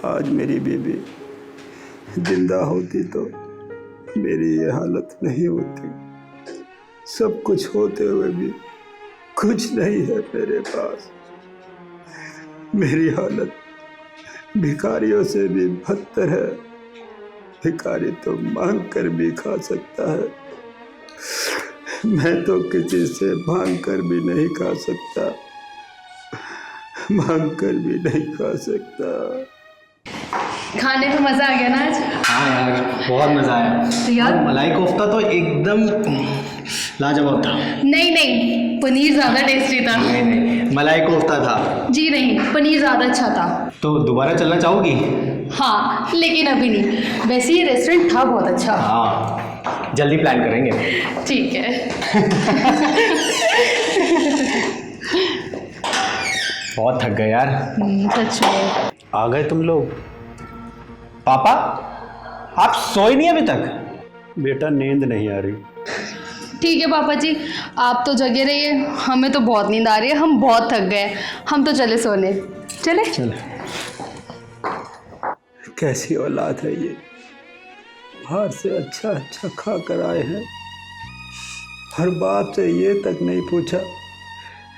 आज मेरी बेबी जिंदा होती तो मेरी ये हालत नहीं होती। सब कुछ होते हुए भी कुछ नहीं है मेरे पास। मेरी हालत भिखारियों से भी बदतर है। भिखारी तो मांग कर भी खा सकता है, मैं तो किसी से मांग कर भी नहीं खा सकता, मांग कर भी नहीं खा सकता। खाने में मजा आ गया ना आज? हाँ यार, बहुत मजा आया। तो यार मलाई कोफ्ता तो एकदम लाजवाब था। नहीं नहीं, पनीर ज्यादा टेस्टी था। नहीं नहीं, मलाई कोफ्ता था। जी नहीं, पनीर ज्यादा अच्छा था। तो दोबारा चलना चाहोगी? हाँ, लेकिन अभी नहीं। वैसे ये रेस्टोरेंट था बहुत अच्छा। हाँ, जल्दी प्लान करेंगे। ठीक है। बहुत थक गए यार। सच में। आ गए तुम लोग। पापा, आप सोए नहीं अभी तक? बेटा नींद नहीं आ रही। ठीक है पापा जी, आप तो जगे रहिए, हमें तो बहुत नींद आ रही है, हम बहुत थक गए, हम तो चले सोने। चले? कैसी औलाद है ये, बाहर से अच्छा अच्छा खा कर आए हैं, हर बाप से ये तक नहीं पूछा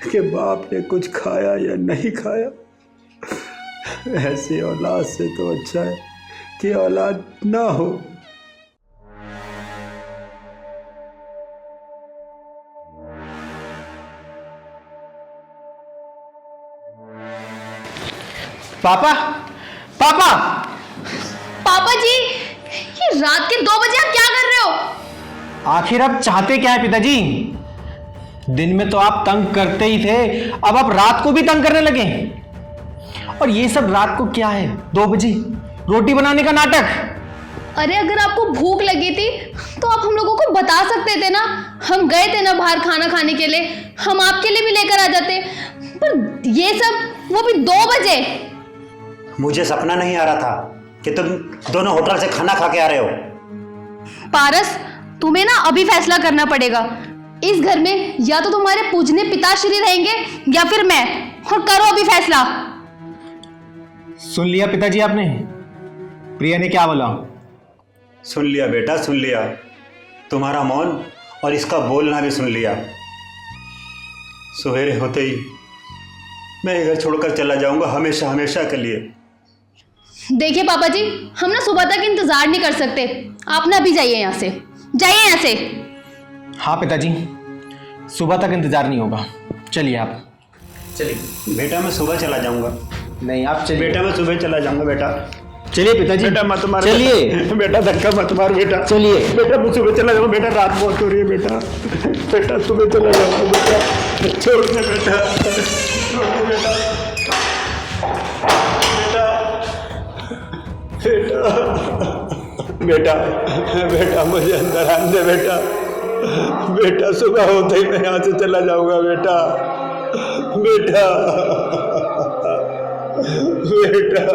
कि बाप ने कुछ खाया या नहीं खाया। ऐसी औलाद से तो अच्छा है कि औलाद ना हो। पापा, पापा, पापा जी, ये रात के 2 बजे आप क्या आखिर आप चाहते क्या है पिताजी? दिन में तो आप तंग करते ही थे, अब आप रात को भी तंग करने लगे। और ये सब रात को क्या है, 2 बजे रोटी बनाने का नाटक। अरे अगर आपको भूख लगी थी तो आप हम लोगों को बता सकते थे ना। हम गए थे ना बाहर खाना खाने के लिए, हम आपके लिए भी लेकर आ जाते। पर ये सब वो भी 2 बजे। मुझे सपना नहीं आ रहा था कि तुम दोनों होटल से खाना खा के आ रहे हो। पारस, तुम्हें ना अभी फैसला करना पड़ेगा। इस घर में या तो तुम्हारे पूजने पिताश्री रहेंगे या फिर मैं, और करो अभी फैसला। सुन लिया पिताजी आपने? प्रिया ने क्या बोला? सुन लिया बेटा, सुन लिया। तुम्हारा मौन और इसका बोलना भी सुन लिया। सवेरे होते ही मैं ये घर छोड़कर चला जाऊंगा, हमेशा हमेशा के लिए। देखिए पापा जी, हम ना सुबह तक इंतजार नहीं कर सकते। आप ना अभी जाइए यहाँ से, जाइए यहाँ से। हाँ पिताजी, सुबह तक इंतजार नहीं होगा, चलिए आप। चलिए बेटा, मैं सुबह चला जाऊंगा। नहीं आप चलिए बेटा, मैं सुबह चला जाऊंगा बेटा। चलिए पिताजी। बेटा मत मार, चलिए बेटा, धक्का मत मार बेटा। चलिए बेटा, मैं सुबह चला जाऊंगा बेटा, रात बहुत हो रही है बेटा। बेटा सुबह चला जाऊंगा बेटा, छोड़ दे बेटा, छोड़ दे बेटा, बेटा, बेटा, बेटा, बेटा, मुझे अंदर आने दे बेटा। बेटा सुबह होते ही मैं यहाँ से चला जाऊंगा बेटा, बेटा, बेटा।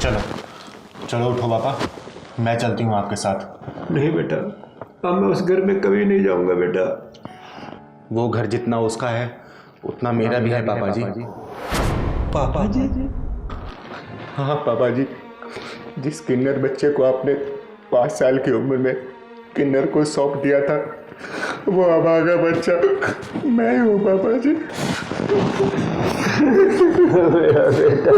चलो चलो उठो पापा, मैं चलती हूँ आपके साथ। नहीं बेटा, अब मैं उस घर में कभी नहीं जाऊंगा बेटा। वो घर जितना उसका है उतना मेरा भी है पापा जी। पापा जी? हाँ पापा जी, जिस किन्नर बच्चे को आपने 5 साल की उम्र में किन्नर को सौंप दिया था, वो अभागा बच्चा मैं हूँ पापा जी। मेरा बेटा,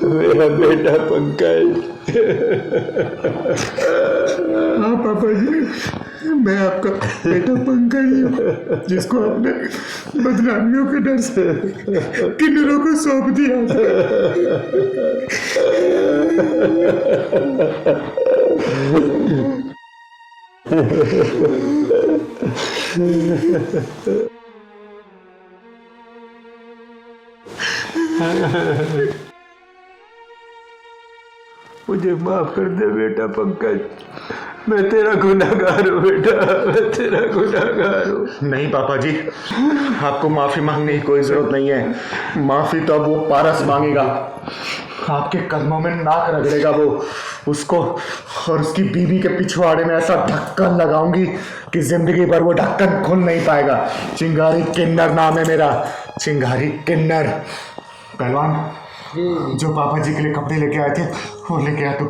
मेरा बेटा पंकज। हाँ पापा जी, मैं आपका बेटा पंकज हूँ, जिसको आपने बदनामियों के डर से किन्नरों को सौंप दिया मुझे माफ कर दे बेटा पंकज, मैं तेरा गुनहगार हूँ बेटा, मैं तेरा गुनहगार हूँ। नहीं पापा जी, आपको माफी मांगने की कोई जरूरत नहीं है। माफी तो अब वो पारस मांगेगा, आपके कदमों में नाक रगड़ेगा वो। उसको और उसकी बीवी के पिछवाड़े में ऐसा ढक्कन लगाऊंगी कि जिंदगी भर वो ढक्कन खुल नहीं पाएगा। चिंगारी किन्नर नाम है मेरा, चिंगारी किन्नर। पहलवान, जो पापा जी के लिए कपड़े लेके आए थे वो लेके आ तू।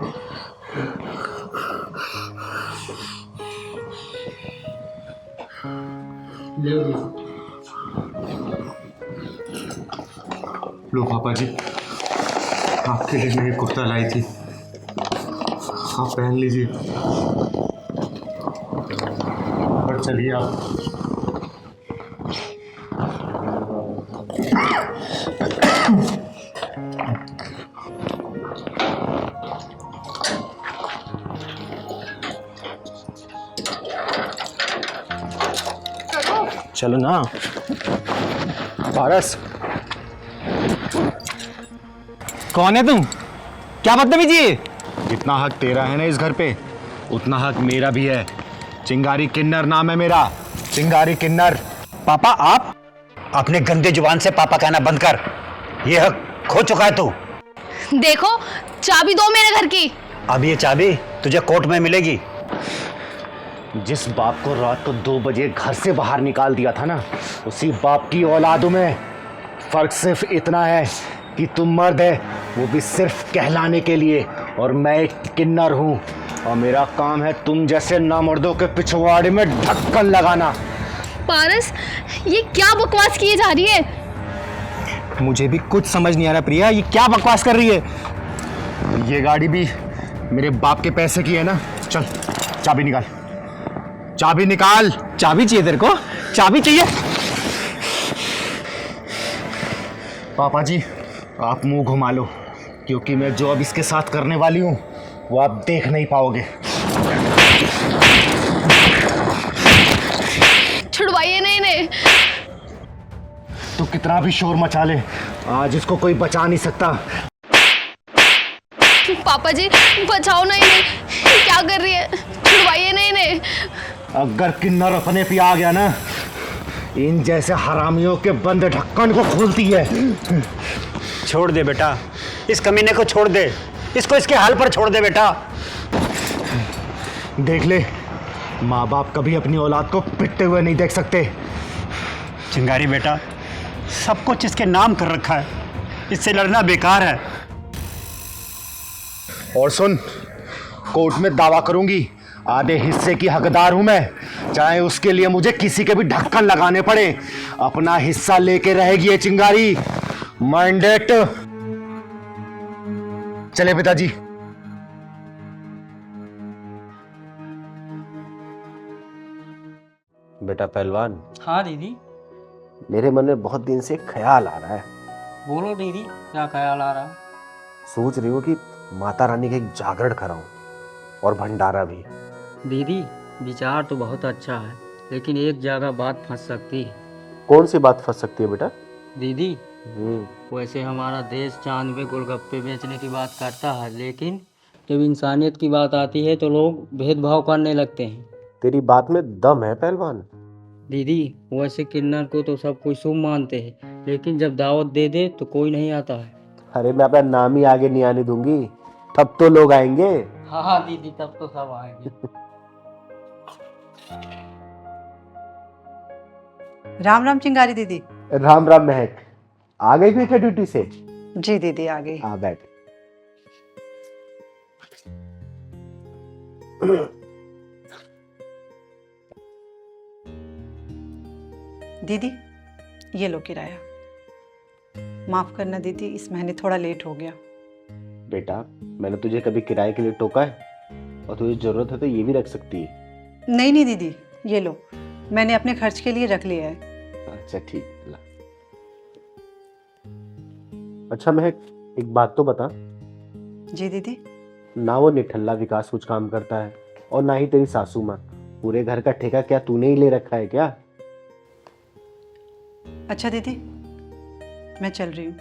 लो पापा जी, आपके लिए मैं ये कुर्ता लाई थी, आप पहन लीजिए। चलिए आप। चलो ना। पारस, कौन है तुम? क्या बदतमीजी है? जितना हक तेरा है ना इस घर पे, उतना हक मेरा भी है। चिंगारी किन्नर नाम है मेरा, चिंगारी किन्नर। पापा, आप अपने गंदे जुबान से पापा कहना बंद कर। ये हक खो चुका है तू। देखो, चाबी दो मेरे घर की। अब ये चाबी तुझे कोर्ट में मिलेगी। जिस बाप को रात को 2 बजे घर से बाहर निकाल दिया था ना, उसी बाप की औलादों में फर्क सिर्फ इतना है कि तुम मर्द है, वो भी सिर्फ कहलाने के लिए, और मैं एक किन्नर हूँ, और मेरा काम है तुम जैसे नामर्दों के पिछवाड़े में ढक्कन लगाना। पारस, ये क्या बकवास किए जा रही है? मुझे भी कुछ समझ नहीं आ रहा प्रिया, ये क्या बकवास कर रही है? ये गाड़ी भी मेरे बाप के पैसे की है ना। चल, चाबी निकाल, चाबी निकाल। चाबी चाहिए तेरे को? चाबी चाहिए? पापा जी, आप मुंह घुमा लो, क्योंकि मैं जो अब इसके साथ करने वाली हूँ वो आप देख नहीं पाओगे। छुड़वाइए ना इन्हें। तो कितना भी शोर मचा ले, आज इसको कोई बचा नहीं सकता। पापा जी, बचाओ ना इन्हें। क्या कर रही है? छुड़वाइए ना इन्हें। अगर किन्नर अपने पे आ गया ना, इन जैसे हरामियों के बंद ढक्कन को खोलती है। छोड़ दे बेटा, इस कमीने को छोड़ दे, इसको इसके हाल पर छोड़ दे बेटा। देख ले, माँ बाप कभी अपनी औलाद को पिटते हुए नहीं देख सकते। चिंगारी बेटा, सब कुछ इसके नाम कर रखा है, इससे लड़ना बेकार है। और सुन, कोर्ट में दावा करूंगी, आधे हिस्से की हकदार हूं मैं, चाहे उसके लिए मुझे किसी के भी ढक्कन लगाने पड़े। अपना हिस्सा लेके रहेगी ये चिंगारी। मैंडेट। चले पिताजी। बेटा पहलवान, हाँ दीदी। मेरे मन में बहुत दिन से ख्याल आ रहा है। बोलो दीदी, क्या ख्याल आ रहा? सोच रही हूँ कि माता रानी का एक जागरण कराऊं, और भंडारा भी। दीदी, विचार तो बहुत अच्छा है, लेकिन एक जगह बात फंस सकती है। कौन सी बात फंस सकती है बेटा? दीदी, वैसे हमारा देश चांद में गोलगप्पे बेचने की बात करता है, लेकिन जब इंसानियत की बात आती है तो लोग भेदभाव करने लगते हैं। तेरी बात में दम है पहलवान। दीदी, वैसे किन्नर को तो सब कोई शुभ मानते हैं, लेकिन जब दावत दे दे तो कोई नहीं आता है। अरे मैं अपना नाम ही आगे नहीं आने दूंगी, तब तो लोग आएंगे। हाँ हाँ दीदी, तब तो सब आएंगे। राम राम चिंगारी दीदी। राम राम महक, आ गई थी क्या ड्यूटी से? जी दीदी, आ गई। आ बैठ। दीदी, ये लो किराया। माफ करना दीदी, इस महीने थोड़ा लेट हो गया। बेटा, मैंने तुझे कभी किराए के लिए टोका है? और तुझे जरूरत है तो ये भी रख सकती है। नहीं नहीं दीदी, ये लो, मैंने अपने खर्च के लिए रख लिया है। अच्छा ठीक है। अच्छा महक, एक बात तो बता। जी दीदी। ना वो निठल्ला विकास कुछ काम करता है, और ना ही तेरी सासू माँ। पूरे घर का ठेका क्या तूने ही ले रखा है क्या? अच्छा दीदी, मैं चल रही हूँ।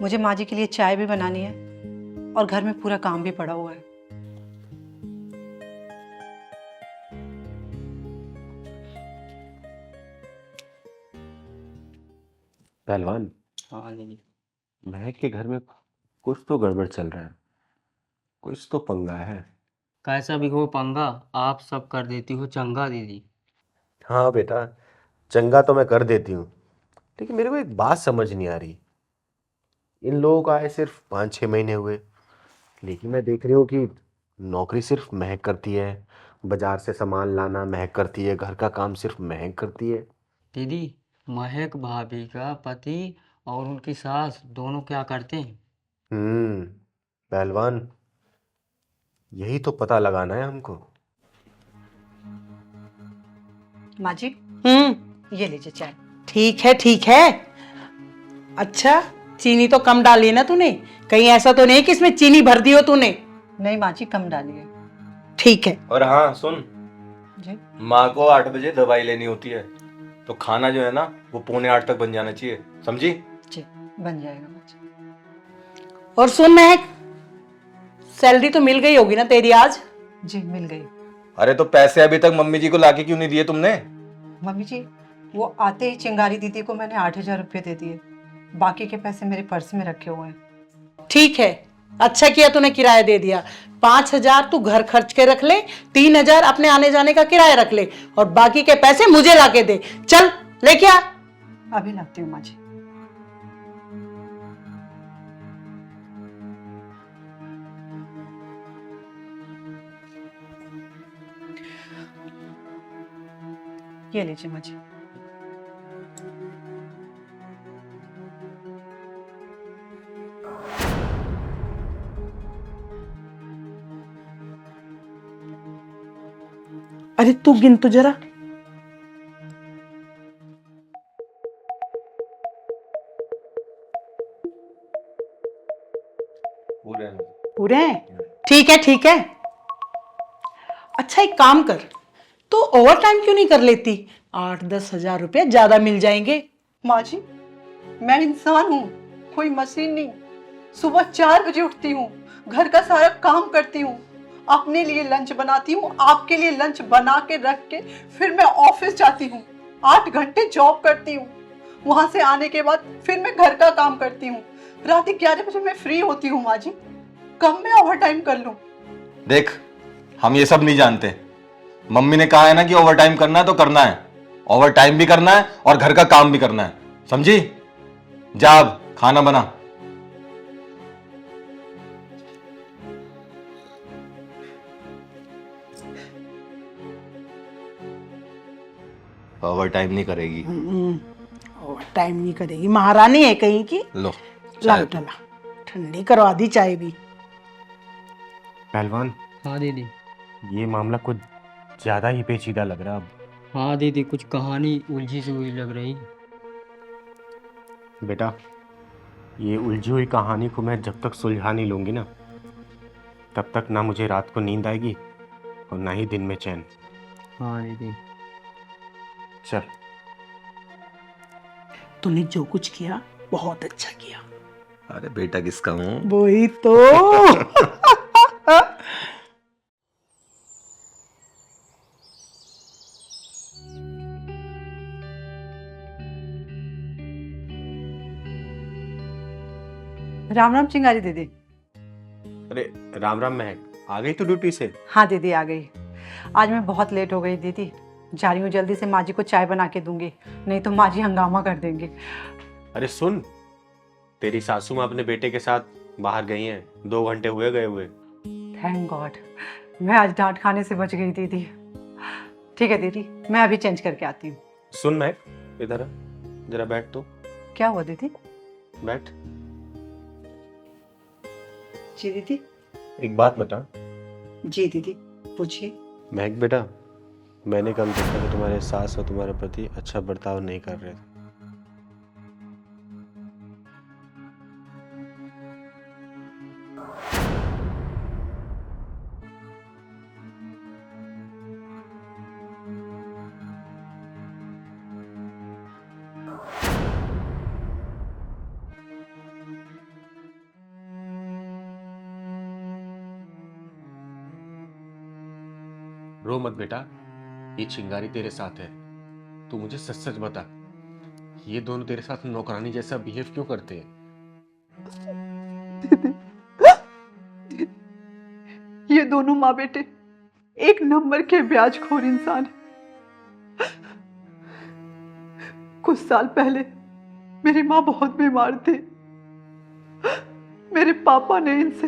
मुझे माँ जी के लिए चाय भी बनानी है, और घर में पूरा काम भी पड़ा हुआ है। पहलवान। हाँ दीदी। महक के घर में कुछ तो गड़बड़ चल रहा है, कुछ तो पंगा है। कैसा भी हो पंगा, आप सब कर देती हो चंगा दीदी। हाँ बेटा, चंगा तो मैं कर देती हूँ, लेकिन मेरे को एक बात समझ नहीं आ रही। इन लोगों का आए सिर्फ 5-6 महीने हुए, लेकिन मैं देख रही हूँ कि नौकरी सिर्फ महक करती है, बाजार से सामान लाना महक करती है, घर का काम सिर्फ महक करती है। दीदी, महक भाभी का पति और उनकी सास दोनों क्या करते हैं? पहलवान, यही तो पता लगाना है हमको। माँ जी ये लीजिए चाय। ठीक है ठीक है। अच्छा चीनी तो कम डाली है ना तूने, कहीं ऐसा तो नहीं कि इसमें चीनी भर दी हो तूने? नहीं माँ जी कम डाली है। ठीक है। और हाँ सुन, जी माँ को 8 बजे दवाई लेनी होती है, तो खाना जो है ना वो 7:45 तक बन जाना चाहिए, समझी? जी बन जाएगा माँ जी। और सुन महक, सैलरी तो मिल गई होगी ना तेरी आज? जी मिल गई। अरे तो पैसे अभी तक मम्मी जी को लाके क्यों नहीं दिए तुमने? मम्मी जी वो आते ही चिंगारी दीदी को मैंने 8,000 रुपये दे दिए, बाकी के पैसे मेरे पर्स में रखे हुए हैं। ठीक है, अच्छा किया तूने किराया दे दिया। 5,000 तू घर खर्च के रख ले, 3,000 अपने आने जाने का किराया रख ले, और बाकी के पैसे मुझे लाके दे। चल लेके आ। अभी लाती हूँ माँ जी। ये लीजिए माँ जी। अरे तू गिन तो जरा। पूरे हैं? ठीक है ठीक है। अच्छा एक काम कर, तो ओवर टाइम क्यों नहीं कर लेती? 8-10 हजार रुपए ज्यादा मिल जाएंगे। माँ जी मैं इंसान हूँ, कोई मशीन नहीं। सुबह 4 बजे उठती हूँ, घर का सारा काम करती हूँ, अपने लिए लंच बनाती हूँ, आपके लिए लंच बना के रख के फिर मैं ऑफिस जाती हूँ। 8 घंटे जॉब करती हूँ, वहां से आने के बाद फिर मैं घर का काम करती हूँ। रात 11 बजे मैं फ्री होती हूँ माँ जी, कब मैं ओवर टाइम कर लूँ? देख हम ये सब नहीं जानते, मम्मी ने कहा है ना कि ओवर टाइम करना है तो करना है, ओवर टाइम भी करना है और घर का काम भी करना है, समझी? जा अब खाना बना। ओवर टाइम नहीं करेगी। ओवर टाइम नहीं करेगी, महारानी है कहीं की। लो ला बेटा ला, ठंडी करवा दी चाय भी। पहलवान। हाँ दीदी। ये मामला कुछ ज्यादा ही पेचीदा लग रहा अब। हाँ दीदी कुछ कहानी उलझी सी हुई लग रही। बेटा ये उलझी हुई कहानी को मैं जब तक सुलझा नहीं लूंगी ना, तब तक ना मुझे रात को नींद आएगी और ना ही दिन में चैन। हाँ दीदी। चल। तूने जो कुछ किया बहुत अच्छा किया। अरे बेटा किसका हूँ? वही तो। राम राम चिंगारी दीदी। अरे राम राम महक, आ गई तो ड्यूटी से? हाँ दीदी आ गई। आज मैं बहुत लेट हो गई दीदी, जा रही हूँ जल्दी से, माँ जी को चाय बना के दूंगी, नहीं तो माँ जी हंगामा कर देंगे। अरे सुन, तेरी सासू माँ अपने बेटे के साथ बाहर गई हैं, 2 घंटे हुए गए हुए। थैंक गॉड, मैं आज डांट खाने से बच गई दीदी। ठीक है दीदी, मैं अभी चेंज करके आती हूँ। सुन महक, इधर आ, जरा बैठ तो। क्या हुआ दीदी? बैठ। जी दीदी। एक बात बता। जी दीदी पूछिए। महक बेटा, मैंने कल देखा कि तुम्हारे सास और तुम्हारे प्रति अच्छा बर्ताव नहीं कर रहे थे। रो मत बेटा, ये चिंगारी तेरे साथ है। तू मुझे सच सच बता, ये दोनों तेरे साथ नौकरानी जैसा बिहेव क्यों करते हैं? ये दोनों माँ बेटे एक नंबर के ब्याजखोर इंसान हैं। कुछ साल पहले मेरी माँ बहुत बीमार थी, मेरे पापा ने इनसे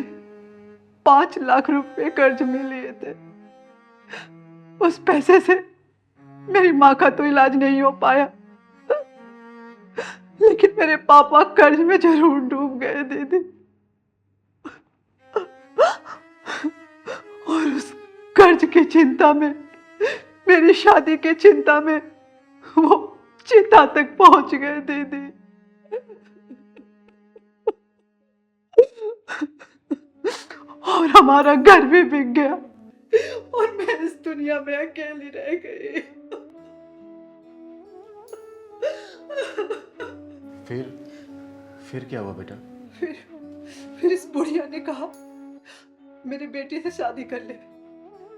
5 लाख रुपए कर्ज में लिए थे। उस पैसे से मेरी माँ का तो इलाज नहीं हो पाया, लेकिन मेरे पापा कर्ज में जरूर डूब गए दीदी। और उस कर्ज की चिंता में मेरी शादी की चिंता में वो चिता तक पहुंच गए दीदी। और हमारा घर भी बिक गया और मैं इस दुनिया में अकेली रह गई। फिर क्या हुआ बेटा? फिर इस बुढ़िया ने कहा मेरी बेटी से शादी कर ले,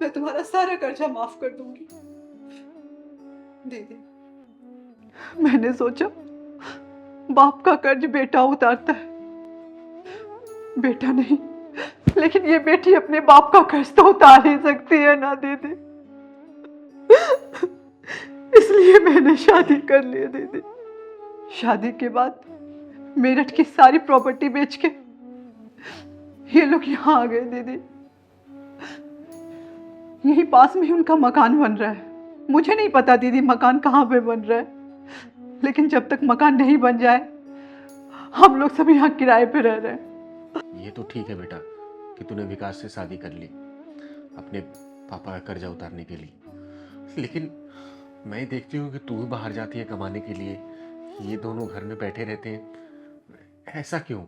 मैं तुम्हारा सारा कर्जा माफ कर दूंगी। दीदी, मैंने सोचा बाप का कर्ज बेटा उतारता है, बेटा नहीं लेकिन ये बेटी अपने बाप का कर्ज तो उतार ही सकती है ना दीदी। इसलिए मैंने शादी कर ली दीदी। शादी के बाद मेरठ की सारी प्रॉपर्टी बेच के ये लोग यहाँ आ गए दीदी। यहीं पास में ही उनका मकान बन रहा है। मुझे नहीं पता दीदी मकान कहाँ पे बन रहा है, लेकिन जब तक मकान नहीं बन जाए हम लोग सब यहाँ किराए पे रह रहे हैं। ये तो ठीक है बेटा कि तूने विकास से शादी कर ली अपने पापा का कर्जा उतारने के लिए, लेकिन मैं देखती हूँ कि तू भी बाहर जाती है कमाने के लिए, ये दोनों घर में बैठे रहते हैं। ऐसा क्यों?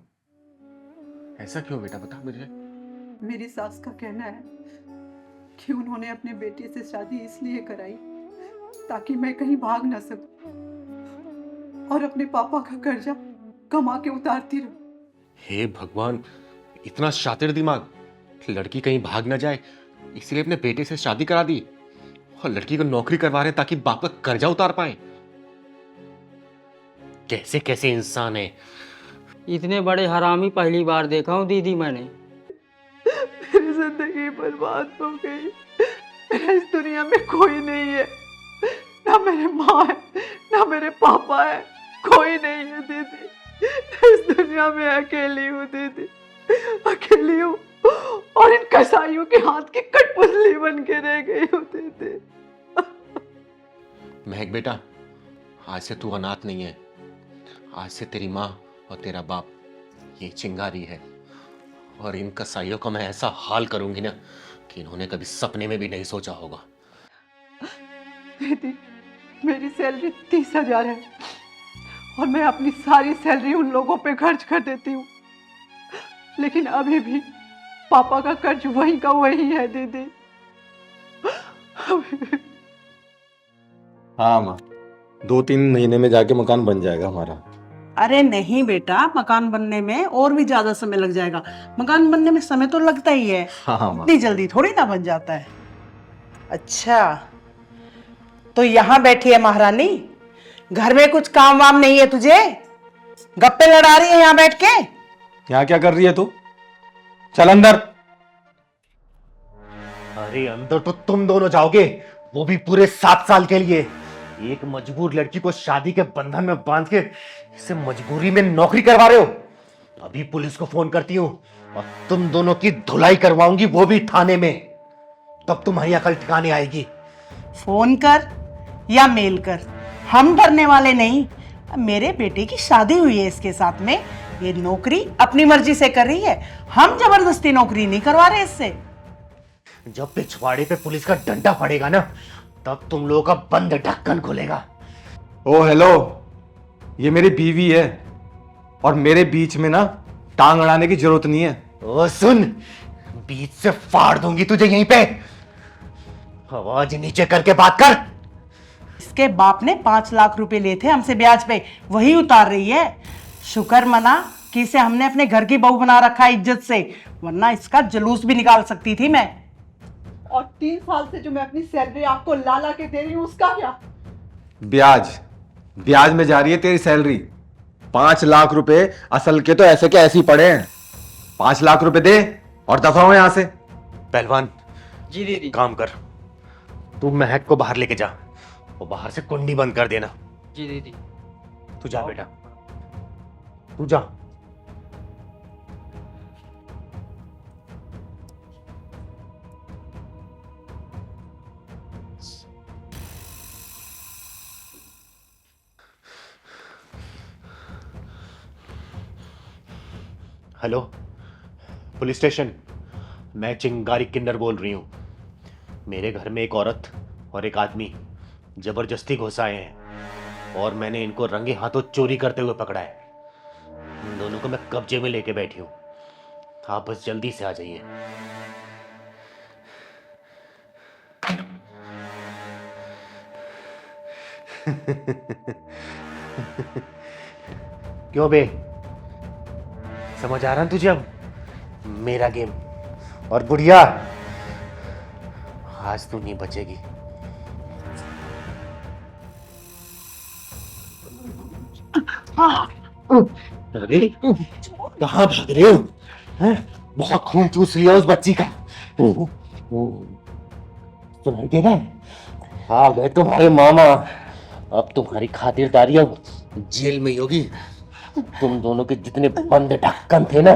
ऐसा क्यों बेटा, बता मुझे। मेरी सास का कहना है कि उन्होंने अपने बेटे से शादी इसलिए कराई ताकि मैं कहीं भाग ना सकूं और अपने पापा का कर्जा कमा के उतारती रहूं। हे भगवान, इतना शातिर दिमाग, लड़की कहीं भाग ना जाए इसलिए अपने बेटे से शादी करा दी और लड़की को नौकरी करवा रहे ताकि बाप का कर्जा उतार पाए। कैसे कैसे इंसान है। इतने बड़े हरामी पहली बार देखा हूँ दीदी मैंने। मेरी जिंदगी बर्बाद हो गई। मेरा इस दुनिया में कोई नहीं है, ना मेरे माँ है ना मेरे पापा है, कोई नहीं है दीदी। इस दुनिया में अकेली हूँ दीदी, अकेली हूँ और इन कसाईयों के हाथ की कठपुतली बन के रह गई हूँ दीदी। महक बेटा, आज से तू अनाथ नहीं है। आज से तेरी माँ और तेरा बाप ये चिंगारी है और इन कसाईयों का मैं ऐसा हाल करूंगी ना कि इन्होंने कभी सपने में भी नहीं सोचा होगा। दीदी, मेरी सैलरी 30,000 है और मैं अपनी सारी सैलरी उन लोगों पे खर्च कर देती हूँ, लेकिन अभी भी पापा का कर्ज वही का वही है दीदी। हाँ माँ, 2-3 महीने में जाके मकान बन जाएगा हमारा। अरे नहीं बेटा, मकान बनने में और भी ज्यादा समय लग जाएगा। मकान बनने में समय तो लगता ही है, हाँ माँ। इतनी जल्दी थोड़ी ना बन जाता है। अच्छा, तो यहाँ बैठी है महारानी, घर में कुछ काम वाम नहीं है तुझे? गप्पे लड़ा रही है यहाँ बैठ के? यहाँ क्या कर रही है तू? चल अंदर। अरे अंदर तो तुम दोनों जाओगे, वो भी पूरे 7 साल के लिए। एक मजबूर लड़की को शादी के बंधन में बांध के इसे मजबूरी में नौकरी करवा रहे हो। अभी पुलिस को फोन करती हूँ और तुम दोनों की धुलाई करवाऊंगी, वो भी थाने में। तब तुम्हारी अकल ठिकाने आएगी। फोन कर या मेल कर, हम डरने वाले नहीं। मेरे बेटे की शादी हुई है इसके साथ में, ये नौकरी अपनी मर्जी से कर रही है, हम जबरदस्ती नौकरी नहीं करवा रहे इससे। जब पिछवाड़े पे पुलिस का डंडा पड़ेगा ना, तब तुम लोगों का बंद ढक्कन खुलेगा। ओ हेलो, ये मेरी बीवी है और मेरे बीच में ना टांग अड़ाने की जरूरत नहीं है। ओ सुन, बीच से फाड़ दूंगी तुझे यहीं पे। आवाज नीचे करके बात कर। इसके बाप ने 5 लाख रुपए लिए थे हमसे ब्याज पे, वही उतार रही है। शुक्र मना कि इसे हमने अपने घर की बहू बना रखा है इज्जत से, वरना इसका जुलूस भी निकाल सकती थी मैं। और 3 साल से जो मैं अपनी सैलरी आपको ला ला के दे रही हूँ, उसका क्या? ब्याज में जा रही है तेरी सैलरी। 5 लाख रुपए असल के तो ऐसे के ऐसे ही पड़े हैं। 5 लाख रुपए दे और दफा हो यहां से। पहलवान जी दीदी, काम कर, तू महक को बाहर लेके जा और बाहर से कुंडी बंद कर देना। जी दीदी। तू जा बेटा, तू जा। हेलो, पुलिस स्टेशन, मैं चिंगारी किन्नर बोल रही हूँ। मेरे घर में एक औरत और एक आदमी जबरदस्ती घुस आए हैं और मैंने इनको रंगे हाथों चोरी करते हुए पकड़ा है। इन दोनों को मैं कब्जे में लेके बैठी हूँ। आप बस जल्दी से आ जाइए। क्यों बे, समझ आ रहा है तुझे अब मेरा गेम? और बुढ़िया, आज तू नहीं बचेगी। अरे कहाँ भाग रहे हो? हैं? बहुत खून चूस लिया उस बच्ची का। सुनाई दे रहा है? आ गए तुम्हारे मामा। अब तुम्हारी खातिरदारी अब जेल में ही होगी। तुम दोनों के जितने बंद ढक्कन थे ना,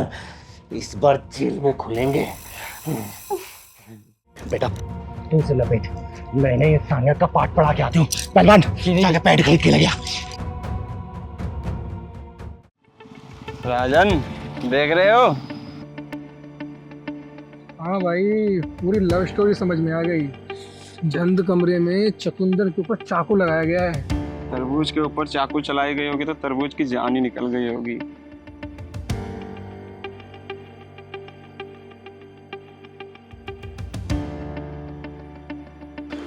इस बार जेल में खुलेंगे। बेटा तू से लपेट, मैंने ये सानिया का पाठ पढ़ा के आती हूँ। पहलवान जाके पैड खरीद के ले गया। राजन देख रहे हो? हाँ भाई, पूरी लव स्टोरी समझ में आ गई। बंद कमरे में चकुंदर के ऊपर चाकू लगाया गया है। तरबूज के ऊपर चाकू चलाई गई होगी तो तरबूज की जान ही निकल गई होगी।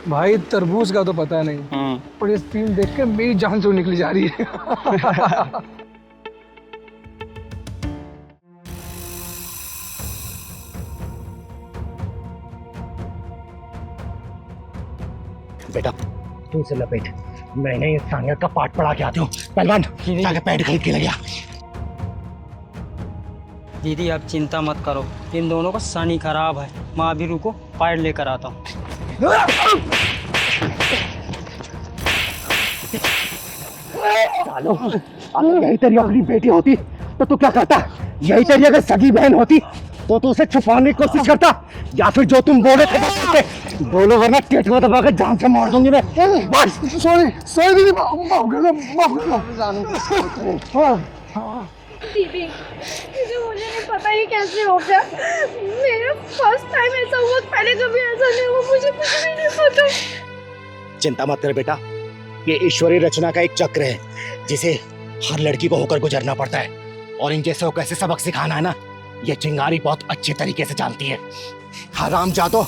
भाई तरबूज का तो पता नहीं, पर ये सीन देख के मेरी जान जो निकली जा रही है। बेटा तू से लपेट, मैंने ये सानिया का पाठ पढ़ा के आती हूँ। पहलवान जाके पैड खरीद के ले गया। दीदी आप चिंता मत करो, इन दोनों का सन ही खराब है। मैं अभी रुको, पैड लेकर आता हूँ। सालो, अगर यही तेरी अपनी बेटी होती तो तू क्या करता? यही तेरी अगर सगी बहन होती तो तू उसे छुपाने की कोशिश करता, या फिर जो तुम बोले थे बोलो, वरना पेट में दबा के जान से मार दूंगी मैं। बस सॉरी सॉरी दीदी, माफ कर दो, माफ कर दीदी मुझे नहीं पता ये कैसे हो गया। मेरा फर्स्ट टाइम ऐसा हुआ, पहले कभी ऐसा नहीं हुआ, मुझे कुछ भी नहीं पता। चिंता मत कर बेटा, ये ईश्वरीय रचना का एक चक्र है जिसे हर लड़की को होकर गुजरना पड़ता है, और इन जैसे को कैसे सबक सिखाना है ना, ये चिंगारी बहुत अच्छे तरीके से जानती है। हरामजादो,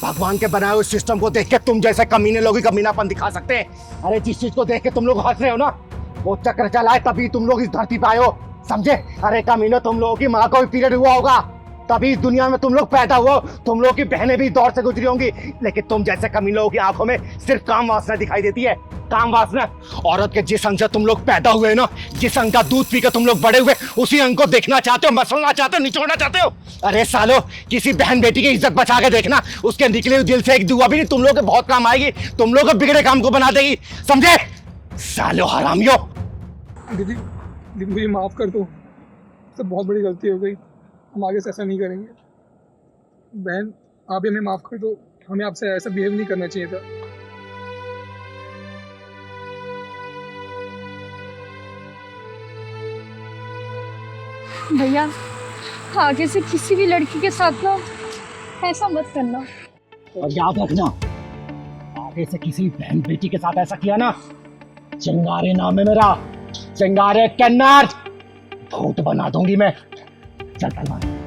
भगवान के बनाए हुए सिस्टम को देख के तुम जैसे कमीने लोग ही कमीनापन दिखा सकते हैं। अरे जिस चीज को देख के तुम लोग हंस रहे हो ना, वो चक्र चला है तभी तुम लोग इस धरती पे आए हो, समझे? अरे कमीने, तुम लोगों की माँ को भी पीरियड हुआ होगा, तभी इस दुनिया में तुम लोग पैदा हुए। तुम लोगों की बहनें भी दौर से गुजरी होंगी, लेकिन तुम जैसे कमीने लोगों की आंखों में सिर्फ काम वासना दिखाई देती है। काम वासना। औरत के जिस अंग से तुम लोग पैदा हुए ना, जिस अंग का दूध पी के तुम लोग बड़े हुए, उसी अंग को देखना चाहते हो, मसलना चाहते हो, निचोड़ना चाहते हो। अरे सालो, किसी बहन बेटी की इज्जत बचा के देखना, उसके निकले हुए दिल से एक दुआ भी नहीं तुम लोग के बहुत काम आएगी, तुम लोग को बिगड़े काम को बना देगी, समझे? सालो हरामियों। दीदी दीदी मुझे माफ कर दो, तो बहुत बड़ी गलती हो गई, हम आगे से ऐसा नहीं करेंगे। बहन आप भी हमें माफ कर दो, हमें आपसे ऐसा बिहेव नहीं करना चाहिए था। भैया आगे से किसी भी लड़की के साथ ना ऐसा मत करना। और याद रखना, आगे से किसी बहन बेटी के साथ ऐसा किया ना, चिंगारे नाम है मेरा, चिंगारे कन्नड़, भूत बना दूंगी मैं। चल पहलवान।